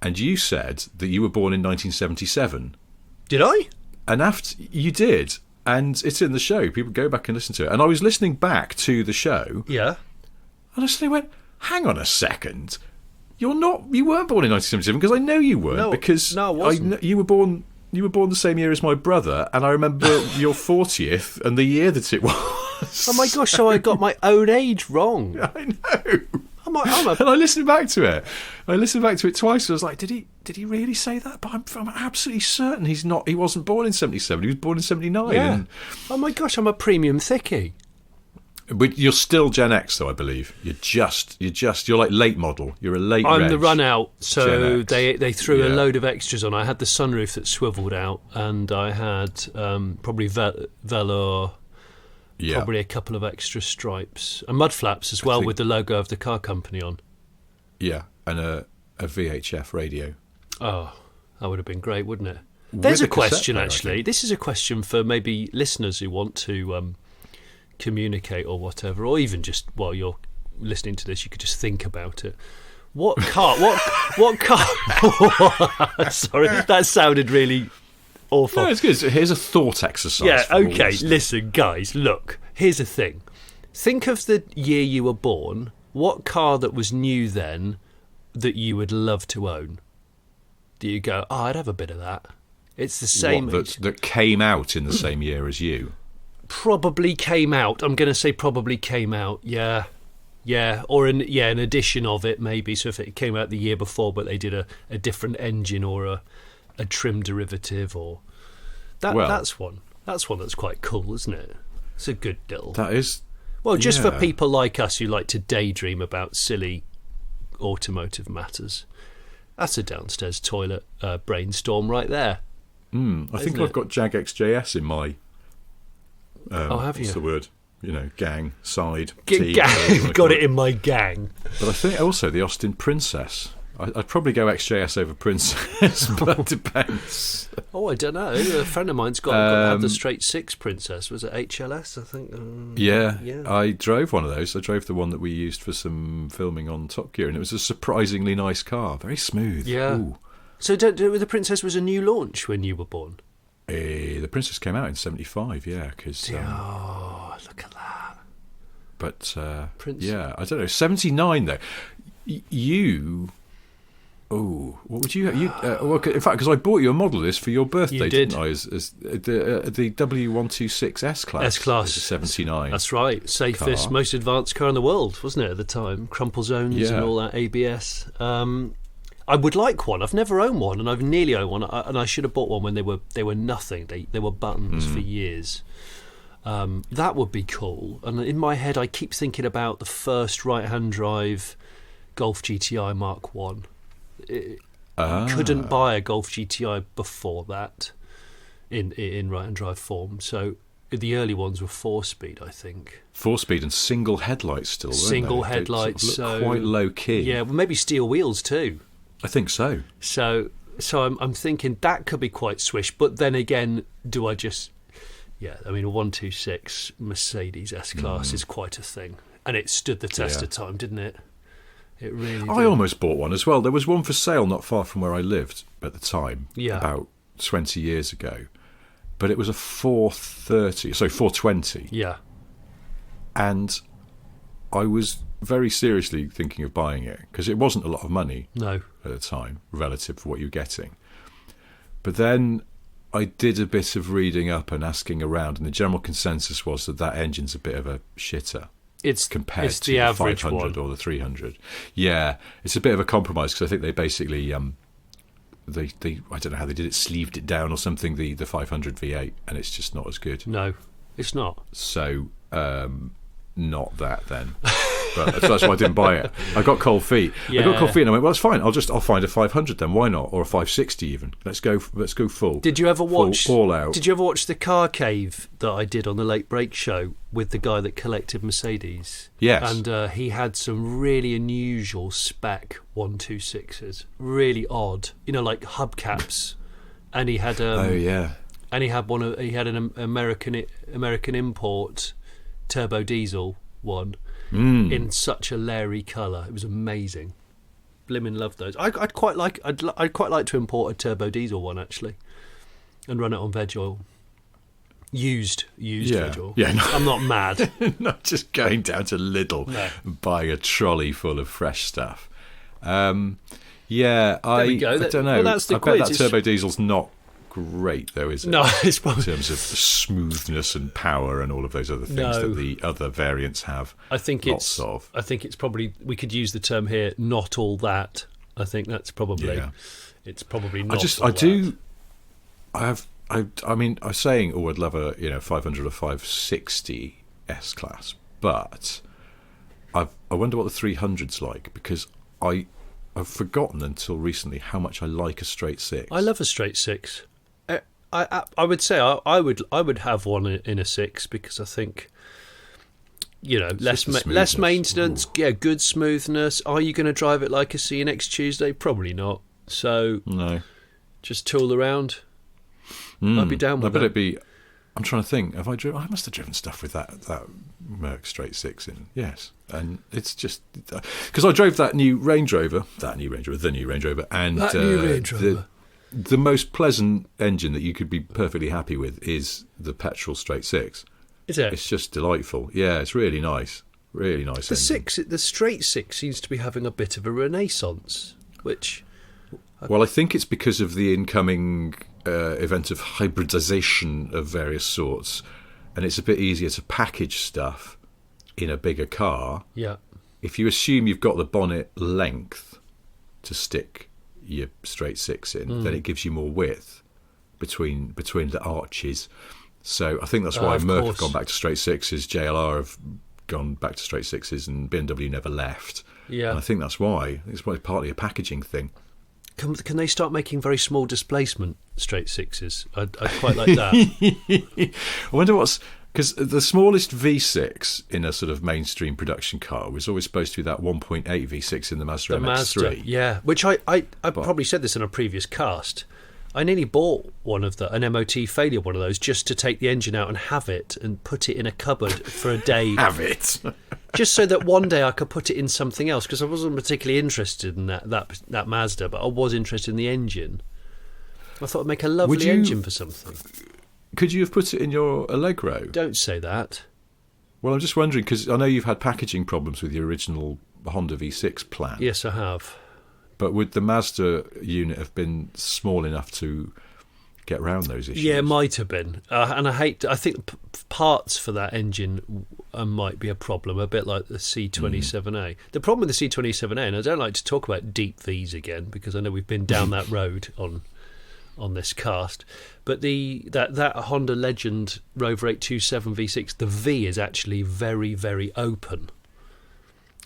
And you said that you were born in 1977. Did I? And after you did, and it's in the show. People go back and listen to it. And I was listening back to the show. Yeah. And I suddenly went, hang on a second. You weren't born in 1977 because I know you weren't. No, because I wasn't. You were born the same year as my brother, and I remember your 40th and the year that it was. Oh my gosh! So I got my own age wrong. I know. And I listened back to it. Twice. I was like, did he really say that? But I'm absolutely certain he's not. He wasn't born in 77. He was born in 79. Yeah. And, oh my gosh! I'm a premium thickie. But you're still Gen X, though, I believe. You're like late model. You're a late. I'm reg the run out. So they threw a Yeah. load of extras on. I had the sunroof that swiveled out, and I had probably velour. Yeah. Probably a couple of extra stripes and mud flaps as well, with the logo of the car company on. Yeah, and a VHF radio. Oh, that would have been great, wouldn't it? There's a question, actually. This is a question for maybe listeners who want to communicate or whatever, or even just while you're listening to this, you could just think about it. What car? What car? Sorry, that sounded really awful. No, it's good. So here's a thought exercise. Yeah, okay, listen, guys, look, here's the thing. Think of the year you were born. What car that was new then that you would love to own? Do you go, I'd have a bit of that? It's the same. That came out in the same year as you? Probably came out. I'm going to say probably came out, yeah. Yeah, or an edition of it maybe. So if it came out the year before, but they did a different engine or a trim derivative, or that's one. That's one that's quite cool, isn't it? It's a good little. That is. Well, just for people like us who like to daydream about silly automotive matters, that's a downstairs toilet brainstorm right there. I think I've got Jag XJS in my. Have you? What's the word? Gang, side, gang. Got it in my gang. But I think also the Austin Princess. I'd probably go XJS over Princess, but it depends. Oh, I don't know. A friend of mine's got to have the straight six Princess. Was it HLS, I think? Yeah, I drove one of those. I drove the one that we used for some filming on Top Gear, and it was a surprisingly nice car. Very smooth. Yeah. Ooh. So the Princess was a new launch when you were born? The Princess came out in 75, yeah. Cause, look at that. But, I don't know. 79, though. What would you? In fact, because I bought you a model of this for your birthday, didn't I? As the W126 S class. S class, 79. That's right. Safest, car. Most advanced car in the world, wasn't it at the time? Crumple zones and all that ABS. I would like one. I've never owned one, and I've nearly owned one. And I should have bought one when they were nothing. They were buttons for years. That would be cool. And in my head, I keep thinking about the first right-hand drive Golf GTI Mark 1. Couldn't buy a Golf GTI before that in right-hand drive form. So the early ones were 4-speed, I think. 4-speed and single headlights still, weren't Single they? headlights. Sort of look quite low-key. Yeah, well, maybe steel wheels too. I think so. So I'm thinking that could be quite swish. But then again, do I just... Yeah, I mean, a 126 Mercedes S-Class is quite a thing. And it stood the test of time, didn't it? It really did. I almost bought one as well. There was one for sale not far from where I lived at the time, about 20 years ago. But it was a 420. Yeah. And I was very seriously thinking of buying it, because it wasn't a lot of money at the time, relative for what you were getting. But then I did a bit of reading up and asking around, and the general consensus was that engine's a bit of a shitter. Compared to the average 500 or the 300. Yeah, it's a bit of a compromise, because I think they basically they I don't know how they did it, sleeved it down or something, the 500 V8, and it's just not as good. No, it's not. So not that then. But that's why I didn't buy it. I got cold feet. I got cold feet, and I went, well, it's fine. I'll find a 500 then. Why not? Or a 560 even. Let's go full. Did you ever watch all out? Did you ever watch the car cave that I did on the Late Break show with the guy that collected Mercedes? Yes. And he had some really unusual spec 126s, really odd. Like hubcaps, and he had and he had an American import turbo diesel one. In such a Larry colour, it was amazing. Blimmin' loved those. I'd quite like to import a turbo diesel one actually, and run it on veg oil. Used veg oil. Yeah, no. I'm not mad. Not just going down to Lidl and buying a trolley full of fresh stuff. There we go. I don't know. Well, that's the I quiz. bet that turbo diesel's not great though, is it? No, it's probably... in terms of smoothness and power and all of those other things that the other variants have. I think it's probably, we could use the term here, not all that. I think that's probably it's probably not. I mean, I'm saying I'd love a 500 or 560 S class, but I wonder what the 300's like, because I've forgotten until recently how much I like a straight six. I love a straight six. I would say I would have one in a 6, because I think less maintenance, good smoothness. Are you going to drive it like a See You Next Tuesday? Probably not. So no, just tool around. I'd be down with that. I'm trying to think. Have I driven? I must have driven stuff with that Merc straight 6 in. Yes, and it's just because I drove the new Range Rover, and the most pleasant engine that you could be perfectly happy with is the petrol straight 6. Is it? It's just delightful. Yeah, it's really nice. Really nice. The straight 6 seems to be having a bit of a renaissance, which... Well, I think it's because of the incoming event of hybridization of various sorts, and it's a bit easier to package stuff in a bigger car. Yeah. if you assume you've got the bonnet length to stick your straight six in, then it gives you more width between the arches. So I think that's why Merc have gone back to straight sixes, JLR have gone back to straight sixes, and BMW never left. Yeah, and I think that's why. I think it's probably partly a packaging thing. Can they start making very small displacement straight sixes? I'd quite like that. I wonder because the smallest V6 in a sort of mainstream production car was always supposed to be that 1.8 V6 in the Mazda MX-3. Mazda, yeah, which I probably said this in a previous cast. I nearly bought an MOT failure one of those just to take the engine out and have it and put it in a cupboard for a day. Have it? Just so that one day I could put it in something else, because I wasn't particularly interested in that Mazda, but I was interested in the engine. I thought I'd make a lovely engine for something. Could you have put it in your Allegro? Don't say that. Well, I'm just wondering, because I know you've had packaging problems with your original Honda V6 plan. Yes, I have. But would the Mazda unit have been small enough to get around those issues? Yeah, it might have been. And I think parts for that engine might be a problem, a bit like the C27A. The problem with the C27A, and I don't like to talk about deep Vs again, because I know we've been down that road on this cast, but that Honda Legend Rover 827 V6, the V is actually very, very open,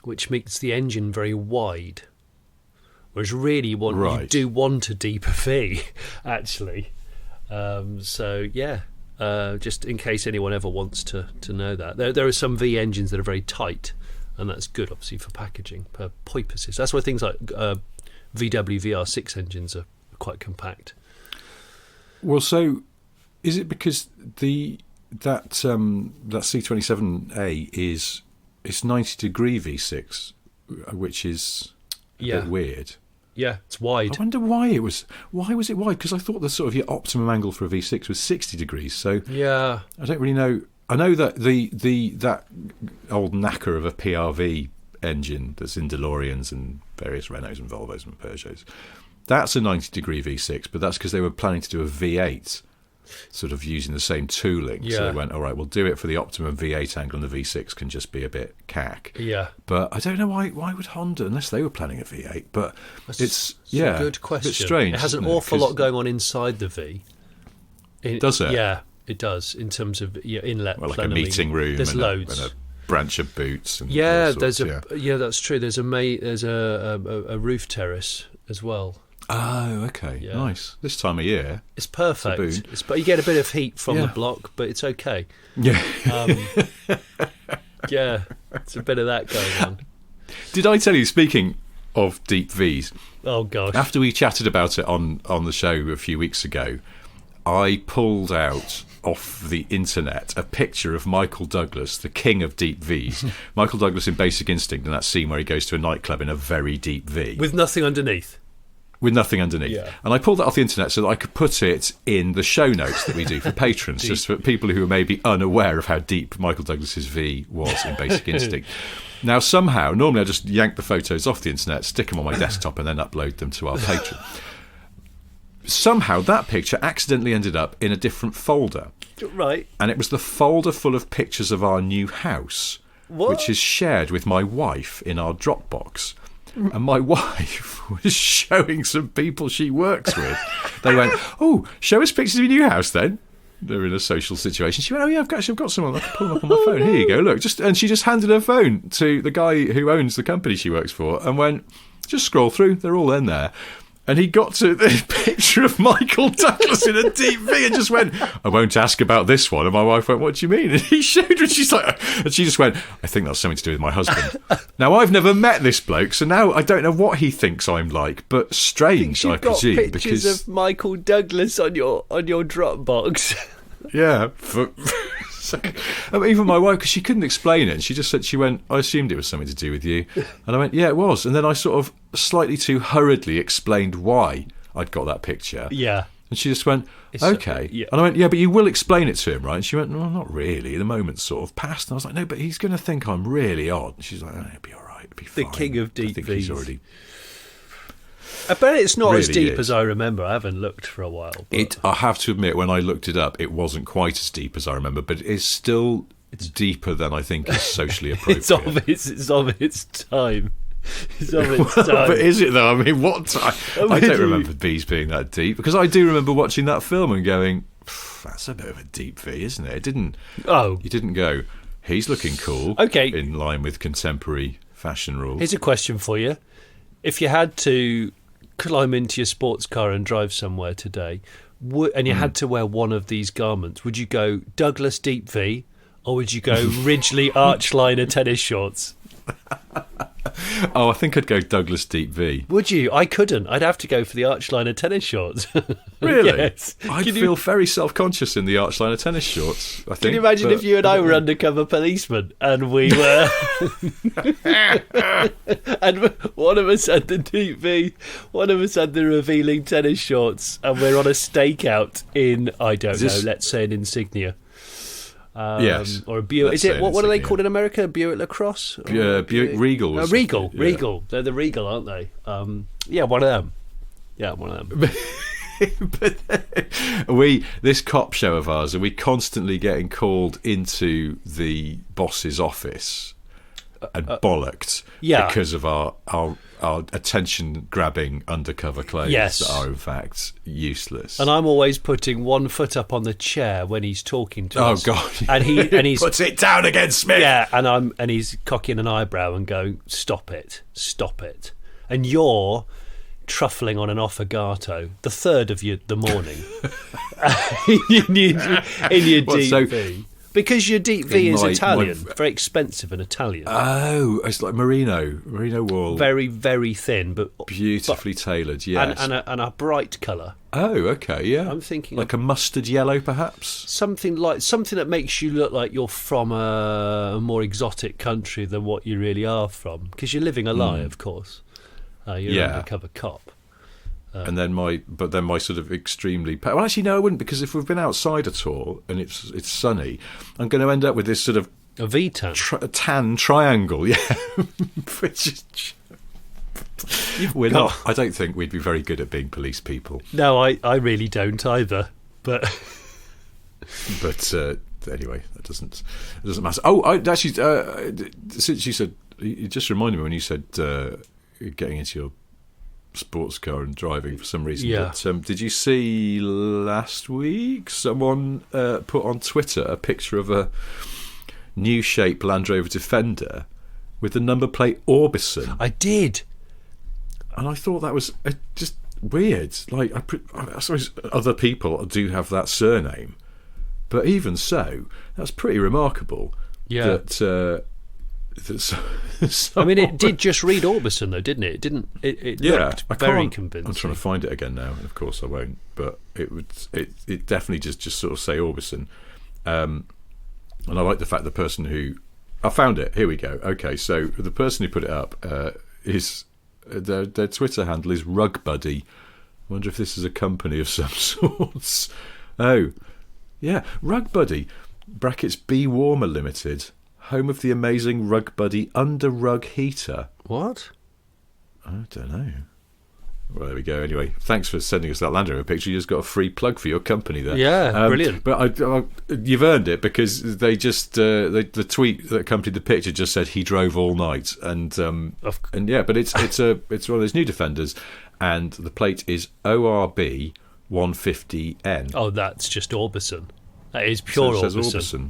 which makes the engine very wide. Whereas really you do want a deeper V, actually. So yeah, just in case anyone ever wants to know that. There are some V engines that are very tight, and that's good, obviously, for packaging purposes. That's why things like VW VR6 engines are quite compact. Well, so is it because that C27A is 90-degree V6, which is a bit weird? Yeah, it's wide. I wonder why was it wide? Because I thought the sort of your optimum angle for a V6 was 60 degrees. So yeah, I don't really know. I know that that old knacker of a PRV engine that's in DeLoreans and various Renaults and Volvos and Peugeots, that's a 90-degree V6, but that's because they were planning to do a V8, sort of using the same tooling. Yeah. So they went, all right, we'll do it for the optimum V8 angle, and the V6 can just be a bit cack. Yeah. But I don't know why would Honda, unless they were planning a V8, but it's a good question. A bit strange. It has an awful lot going on inside the V. Does it? Yeah, it does, in terms of inlet. Well, like a meeting room. There's loads. And a branch of boots. And yeah, sorts, that's true. There's a roof terrace as well. Oh, okay, yeah. Nice. This time of year, it's perfect. But you get a bit of heat from the block, but it's okay. Yeah, yeah, it's a bit of that going on. Did I tell you? Speaking of deep Vs, oh gosh, after we chatted about it on the show a few weeks ago, I pulled out off the internet a picture of Michael Douglas, the king of deep Vs. Michael Douglas in Basic Instinct, in that scene where he goes to a nightclub in a very deep V with nothing underneath. With nothing underneath. Yeah. And I pulled that off the internet so that I could put it in the show notes that we do for patrons, just for people who are maybe unaware of how deep Michael Douglas's V was in Basic Instinct. Now, somehow, normally I just yank the photos off the internet, stick them on my desktop, and then upload them to our Patreon. Somehow that picture accidentally ended up in a different folder. Right. And it was the folder full of pictures of our new house, which is shared with my wife in our Dropbox. And my wife was showing some people she works with. They went, "Oh, show us pictures of your new house then." They're in a social situation. She went, "Oh yeah, I've got some. I can pull them up on my phone. Here you go, look." And she just handed her phone to the guy who owns the company she works for and went, "Just scroll through. They're all in there." And he got to the picture of Michael Douglas in a deep V and just went, "I won't ask about this one." And my wife went, "What do you mean?" And he showed her, and she's like, and she just went, "I think that's something to do with my husband." Now, I've never met this bloke, so now I don't know what he thinks I'm like, but strange, I presume. Got pictures of Michael Douglas on your Dropbox. Yeah. Even my wife, because she couldn't explain it, and she just said, she went, "I assumed it was something to do with you." And I went, "Yeah, it was." And then I sort of slightly too hurriedly explained why I'd got that picture. Yeah. And she just went, "Okay." Yeah. And I went, "Yeah, but you will explain it to him, right?" And she went, "No, not really. The moment's sort of past." And I was like, "No, but he's going to think I'm really odd." And she's like, "Oh, it'll be all right. It'll be fine." The king of deep I think Vs. he's already... I bet it's not really as deep as I remember. I haven't looked for a while. I have to admit, when I looked it up, it wasn't quite as deep as I remember, but it is still deeper than I think is socially appropriate. It's of its time. It's of its time. But is it though? I mean, what time? I don't remember Bees being that deep, because I do remember watching that film and going, that's a bit of a deep V, isn't it? It didn't. Oh, you didn't go, he's looking cool. Okay, in line with contemporary fashion rules. Here's a question for you: if you had to climb into your sports car and drive somewhere today, and you had to wear one of these garments, would you go Douglas Deep V, or would you go Ridgeley Archliner tennis shorts? Oh, I think I'd go Douglas Deep V. Would you? I couldn't. I'd have to go for the Archliner tennis shorts. Really? Yes. I'd feel very self-conscious in the Archliner tennis shorts, I think. Can you imagine if you and I were undercover policemen and we were... and one of us had the Deep V, one of us had the revealing tennis shorts, and we're on a stakeout in, I don't know, let's say an Insignia. Yes, or a Buick. Is it what are they called in America? Buick LaCrosse? Buick Regal. Regal. They're the Regal, aren't they? Yeah, one of them. But this cop show of ours, are we constantly getting called into the boss's office and bollocked because of our attention-grabbing undercover clothes that are in fact useless. And I'm always putting one foot up on the chair when he's talking to us. Oh God! And he's puts it down again, Smith. Yeah, and he's cocking an eyebrow and going, "Stop it, stop it!" And you're truffling on an affogato, the third of the morning, in your DV. Because your Deep V is Italian, very expensive and Italian. Oh, it's like merino wool. Very, very thin, but beautifully tailored, yes. And a bright colour. Oh, okay, yeah. I'm thinking like a mustard yellow, perhaps? Something that makes you look like you're from a more exotic country than what you really are from. Because you're living a lie, of course. You're an undercover cop. And then my sort of extremely... Well, actually, no, I wouldn't, because if we've been outside at all and it's sunny, I'm going to end up with this sort of... A V-tan. Tan triangle, yeah. Which is... not... I don't think we'd be very good at being police people. No, I really don't either, but... But anyway, it doesn't matter. Oh, actually, since you said... It just reminded me when you said getting into your sports car and driving for some reason. Yeah. But, did you see last week someone put on Twitter a picture of a new shape Land Rover Defender with the number plate Orbison? I did. And I thought that was just weird. Like, I suppose other people do have that surname, but even so, that's pretty remarkable. Yeah. I mean, it did just read Orbison, though, didn't it? It looked very convincing. I'm trying to find it again now, and of course I won't. But it definitely just sort of say Orbison. And I like the fact the person who... I found it. Here we go. Okay, so the person who put it up is... Their Twitter handle is Rug Buddy. I wonder if this is a company of some sorts. Oh, yeah, Rug Buddy, brackets Be Warmer Limited, home of the amazing Rug Buddy under rug heater. What? I don't know. Well, there we go. Anyway, thanks for sending us that Land Rover picture. You just got a free plug for your company there. Yeah, brilliant. But you've earned it, because they just the tweet that accompanied the picture just said he drove all night, and yeah, but it's one of those new Defenders, and the plate is ORB 150N. Oh, that's just Orbison. That is pure Orbison.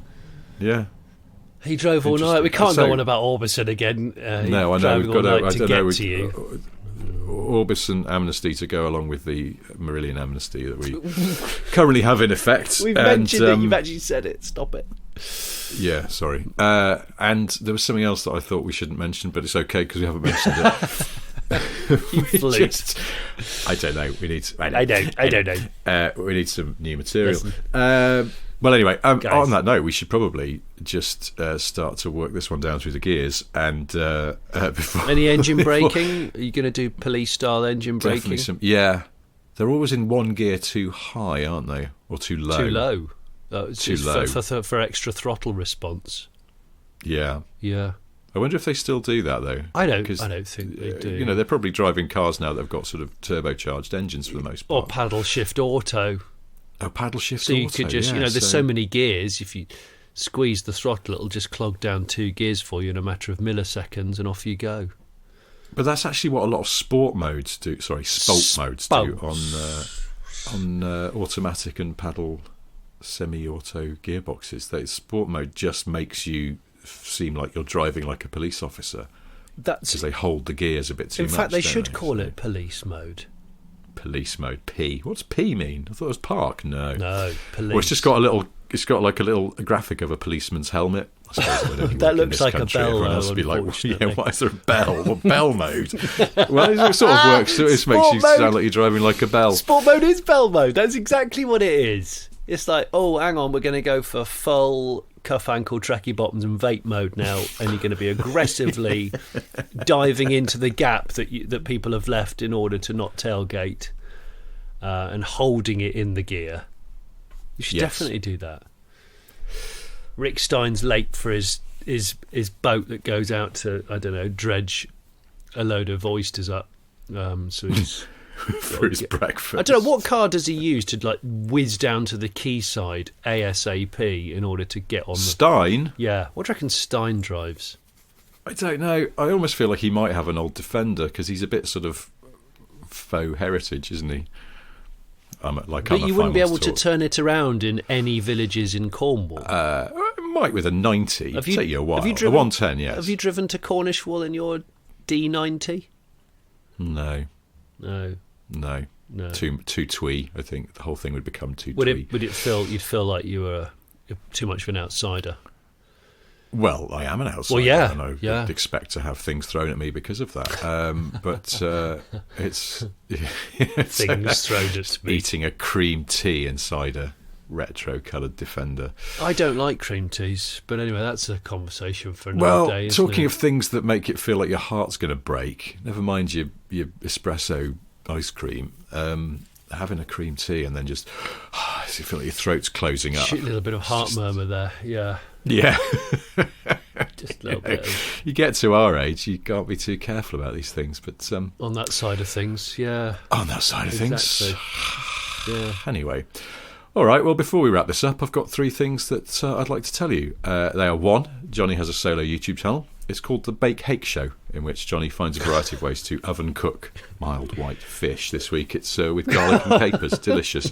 Yeah. He drove all night. We can't go on about Orbison again. No, I know. We've got to get to you. Orbison amnesty to go along with the Marillion amnesty that we currently have in effect. We've mentioned it. You've actually said it. Stop it. Yeah, sorry. And there was something else that I thought we shouldn't mention, but it's okay because we haven't mentioned it. I don't know. We need. I don't know. We need some new material. Well, anyway, on that note, we should probably just start to work this one down through the gears. And before any engine braking? Are you going to do police-style engine braking? Yeah. They're always in one gear too high, aren't they? Or too low? Too low. Too low. For extra throttle response. Yeah. Yeah. I wonder if they still do that, though. I don't think they do. You know, they're probably driving cars now that have got sort of turbocharged engines for the most part. Or paddle shift auto. Oh, paddle shift auto. So you could just, there's so many gears. If you squeeze the throttle, it'll just clog down 2 gears for you in a matter of milliseconds, and off you go. But that's actually what a lot of sport modes do. Sorry, sport modes do on automatic and paddle semi-auto gearboxes. That sport mode just makes you seem like you're driving like a police officer. Because they hold the gears a bit too much. In fact, they should call it police mode. Police mode. P. What's P mean? I thought it was park. No, police. Well, it's just got a little. It's got like a little graphic of a policeman's helmet. I suppose that looks like a bell. Everyone else would be like, why is there a bell? Well, bell mode. Well, it sort of works. So it makes you sound like you're driving like a bell. Sport mode is bell mode. That's exactly what it is. It's like, oh, hang on, we're going to go for full cuff ankle tracky bottoms and vape mode now, and you're going to be aggressively diving into the gap that people have left in order to not tailgate, and holding it in the gear. You should definitely do that. Rick Stein's late for his boat that goes out to, I don't know, dredge a load of oysters up. So he's for his breakfast. I don't know, what car does he use to like whiz down to the quayside ASAP in order to get on the... Stein? Yeah. What do you reckon Stein drives? I don't know. I almost feel like he might have an old Defender, because he's a bit sort of faux heritage, isn't he? But you wouldn't be able to turn it around in any villages in Cornwall. Might with a 90. It'd take you a while. A 110, yes. Have you driven to Cornish in your D90? No. Too twee. I think the whole thing would become too twee. Would it feel you'd feel like you're too much of an outsider? Well, I am an outsider, well, yeah, and I would expect to have things thrown at me because of that. But it's things thrown at me. Eating a cream tea inside a retro-coloured Defender. I don't like cream teas, but anyway, that's a conversation for another day. Well, talking of things that make it feel like your heart's going to break, never mind your espresso ice cream. Having a cream tea and then just you feel like your throat's closing up. A little bit of heart murmur there, yeah. Yeah. Just a little bit. You get to our age, you can't be too careful about these things. But on that side of things, yeah. On that side of things. Yeah. Anyway. All right, well, before we wrap this up, I've got 3 things that I'd like to tell you. They are: 1, Jonny has a solo YouTube channel. It's called The Bake Hake Show, in which Jonny finds a variety of ways to oven cook mild white fish. This week it's with garlic and capers. Delicious.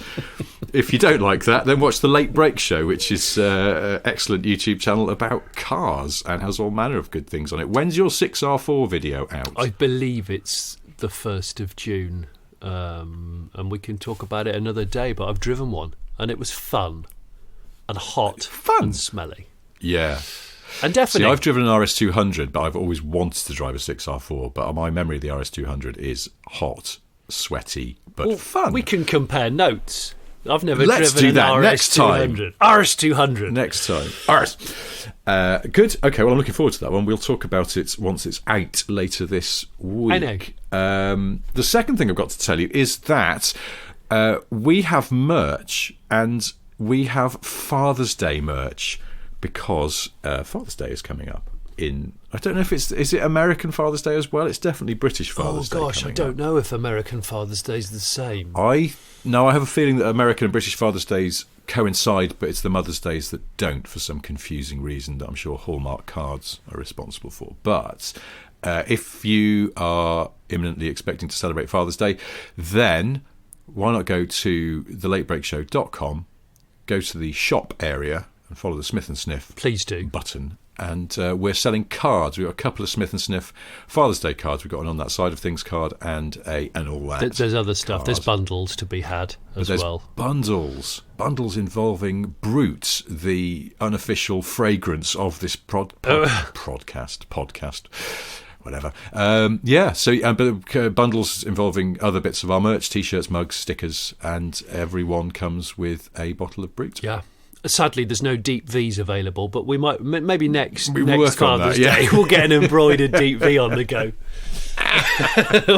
If you don't like that, then watch The Late Break Show, which is an excellent YouTube channel about cars and has all manner of good things on it. When's your 6R4 video out? I believe it's the 1st of June, and we can talk about it another day, but I've driven one, and it was fun and hot and smelly. Yeah. And definitely. See, I've driven an RS200, but I've always wanted to drive a 6R4. But my memory of the RS200 is hot, sweaty, but fun. We can compare notes. I've never Let's driven do that an next time. RS200. Next time. Good. Okay, well, I'm looking forward to that one. We'll talk about it once it's out later this week. I know. The second thing I've got to tell you is that we have merch, and we have Father's Day merch, because Father's Day is coming up in... I don't know if is it American Father's Day as well? It's definitely British Father's Day. Oh gosh, I don't know if American Father's Day is the same. I have a feeling that American and British Father's Days coincide, but it's the Mother's Days that don't, for some confusing reason that I'm sure Hallmark cards are responsible for. But if you are imminently expecting to celebrate Father's Day, then why not go to thelatebreakshow.com, go to the shop area, and follow the Smith & Sniff button. And we're selling cards. We've got a couple of Smith & Sniff Father's Day cards. We've got an On That Side of Things card and an All That. There's other stuff. Card. There's bundles to be had as well. Bundles involving Brute, the unofficial fragrance of this podcast. Whatever. But bundles involving other bits of our merch, T-shirts, mugs, stickers, and everyone comes with a bottle of Brute. Yeah. Sadly, there's no deep V's available, but we might maybe next that, Father's Day we'll get an embroidered deep V on the go.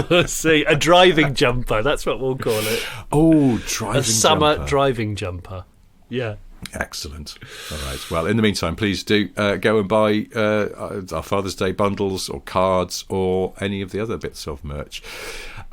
We'll see. A driving jumper, that's what we'll call it. Oh, driving jumper. A summer driving jumper. Yeah. Excellent. All right. Well, in the meantime, please do go and buy our Father's Day bundles or cards or any of the other bits of merch.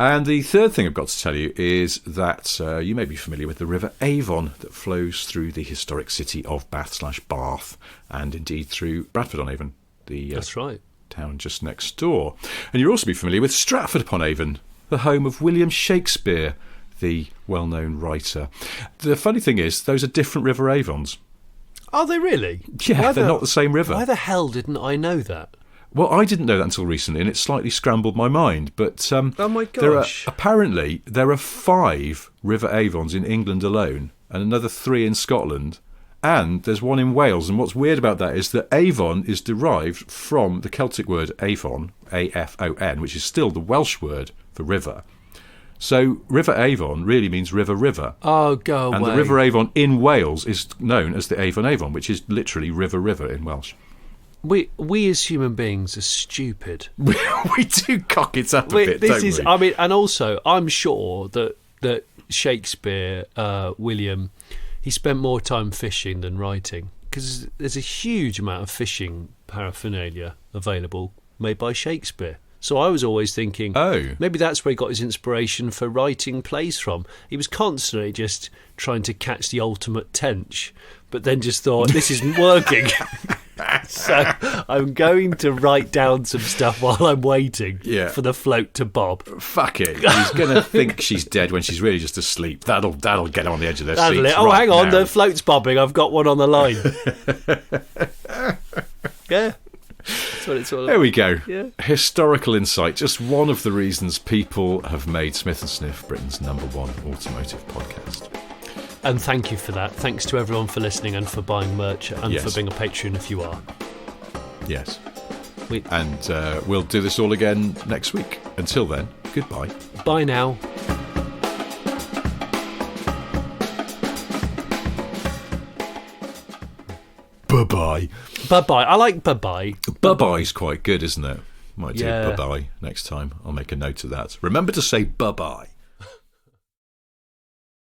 And the third thing I've got to tell you is that you may be familiar with the River Avon that flows through the historic city of Bath/Bath, and indeed through Bradford-on-Avon, That's right. town just next door. And you'll also be familiar with Stratford-upon-Avon, the home of William Shakespeare, the well-known writer. The funny thing is, those are different River Avons. Are they really? Yeah, they're not the same river. Why the hell didn't I know that? Well, I didn't know that until recently, and it slightly scrambled my mind. But oh my gosh! Apparently, there are 5 River Avons in England alone, and another 3 in Scotland, and there's one in Wales. And what's weird about that is that Avon is derived from the Celtic word Avon, A-F-O-N, which is still the Welsh word for river. So River Avon really means river. Oh, go away. And the River Avon in Wales is known as the Avon, which is literally river in Welsh. We as human beings are stupid. we do cock it up a bit, don't we? I mean, and also, I'm sure that Shakespeare, William, he spent more time fishing than writing, because there's a huge amount of fishing paraphernalia available made by Shakespeare. So I was always thinking, maybe that's where he got his inspiration for writing plays from. He was constantly just trying to catch the ultimate tench, but then just thought, this isn't working. So I'm going to write down some stuff while I'm waiting for the float to bob. Fuck it. He's going to think she's dead when she's really just asleep. That'll get on the edge of their seats. Oh, hang on, the float's bobbing. I've got one on the line. Yeah. That's what it's all about. There we go. Yeah. Historical insight. Just one of the reasons people have made Smith & Sniff Britain's #1 automotive podcast. And thank you for that. Thanks to everyone for listening and for buying merch and for being a Patreon if you are. Yes. And we'll do this all again next week. Until then, goodbye. Bye now. Bye-bye. Bye-bye. I like bye-bye. Bye-bye's quite good, isn't it? Might do bye-bye next time. I'll make a note of that. Remember to say bye-bye.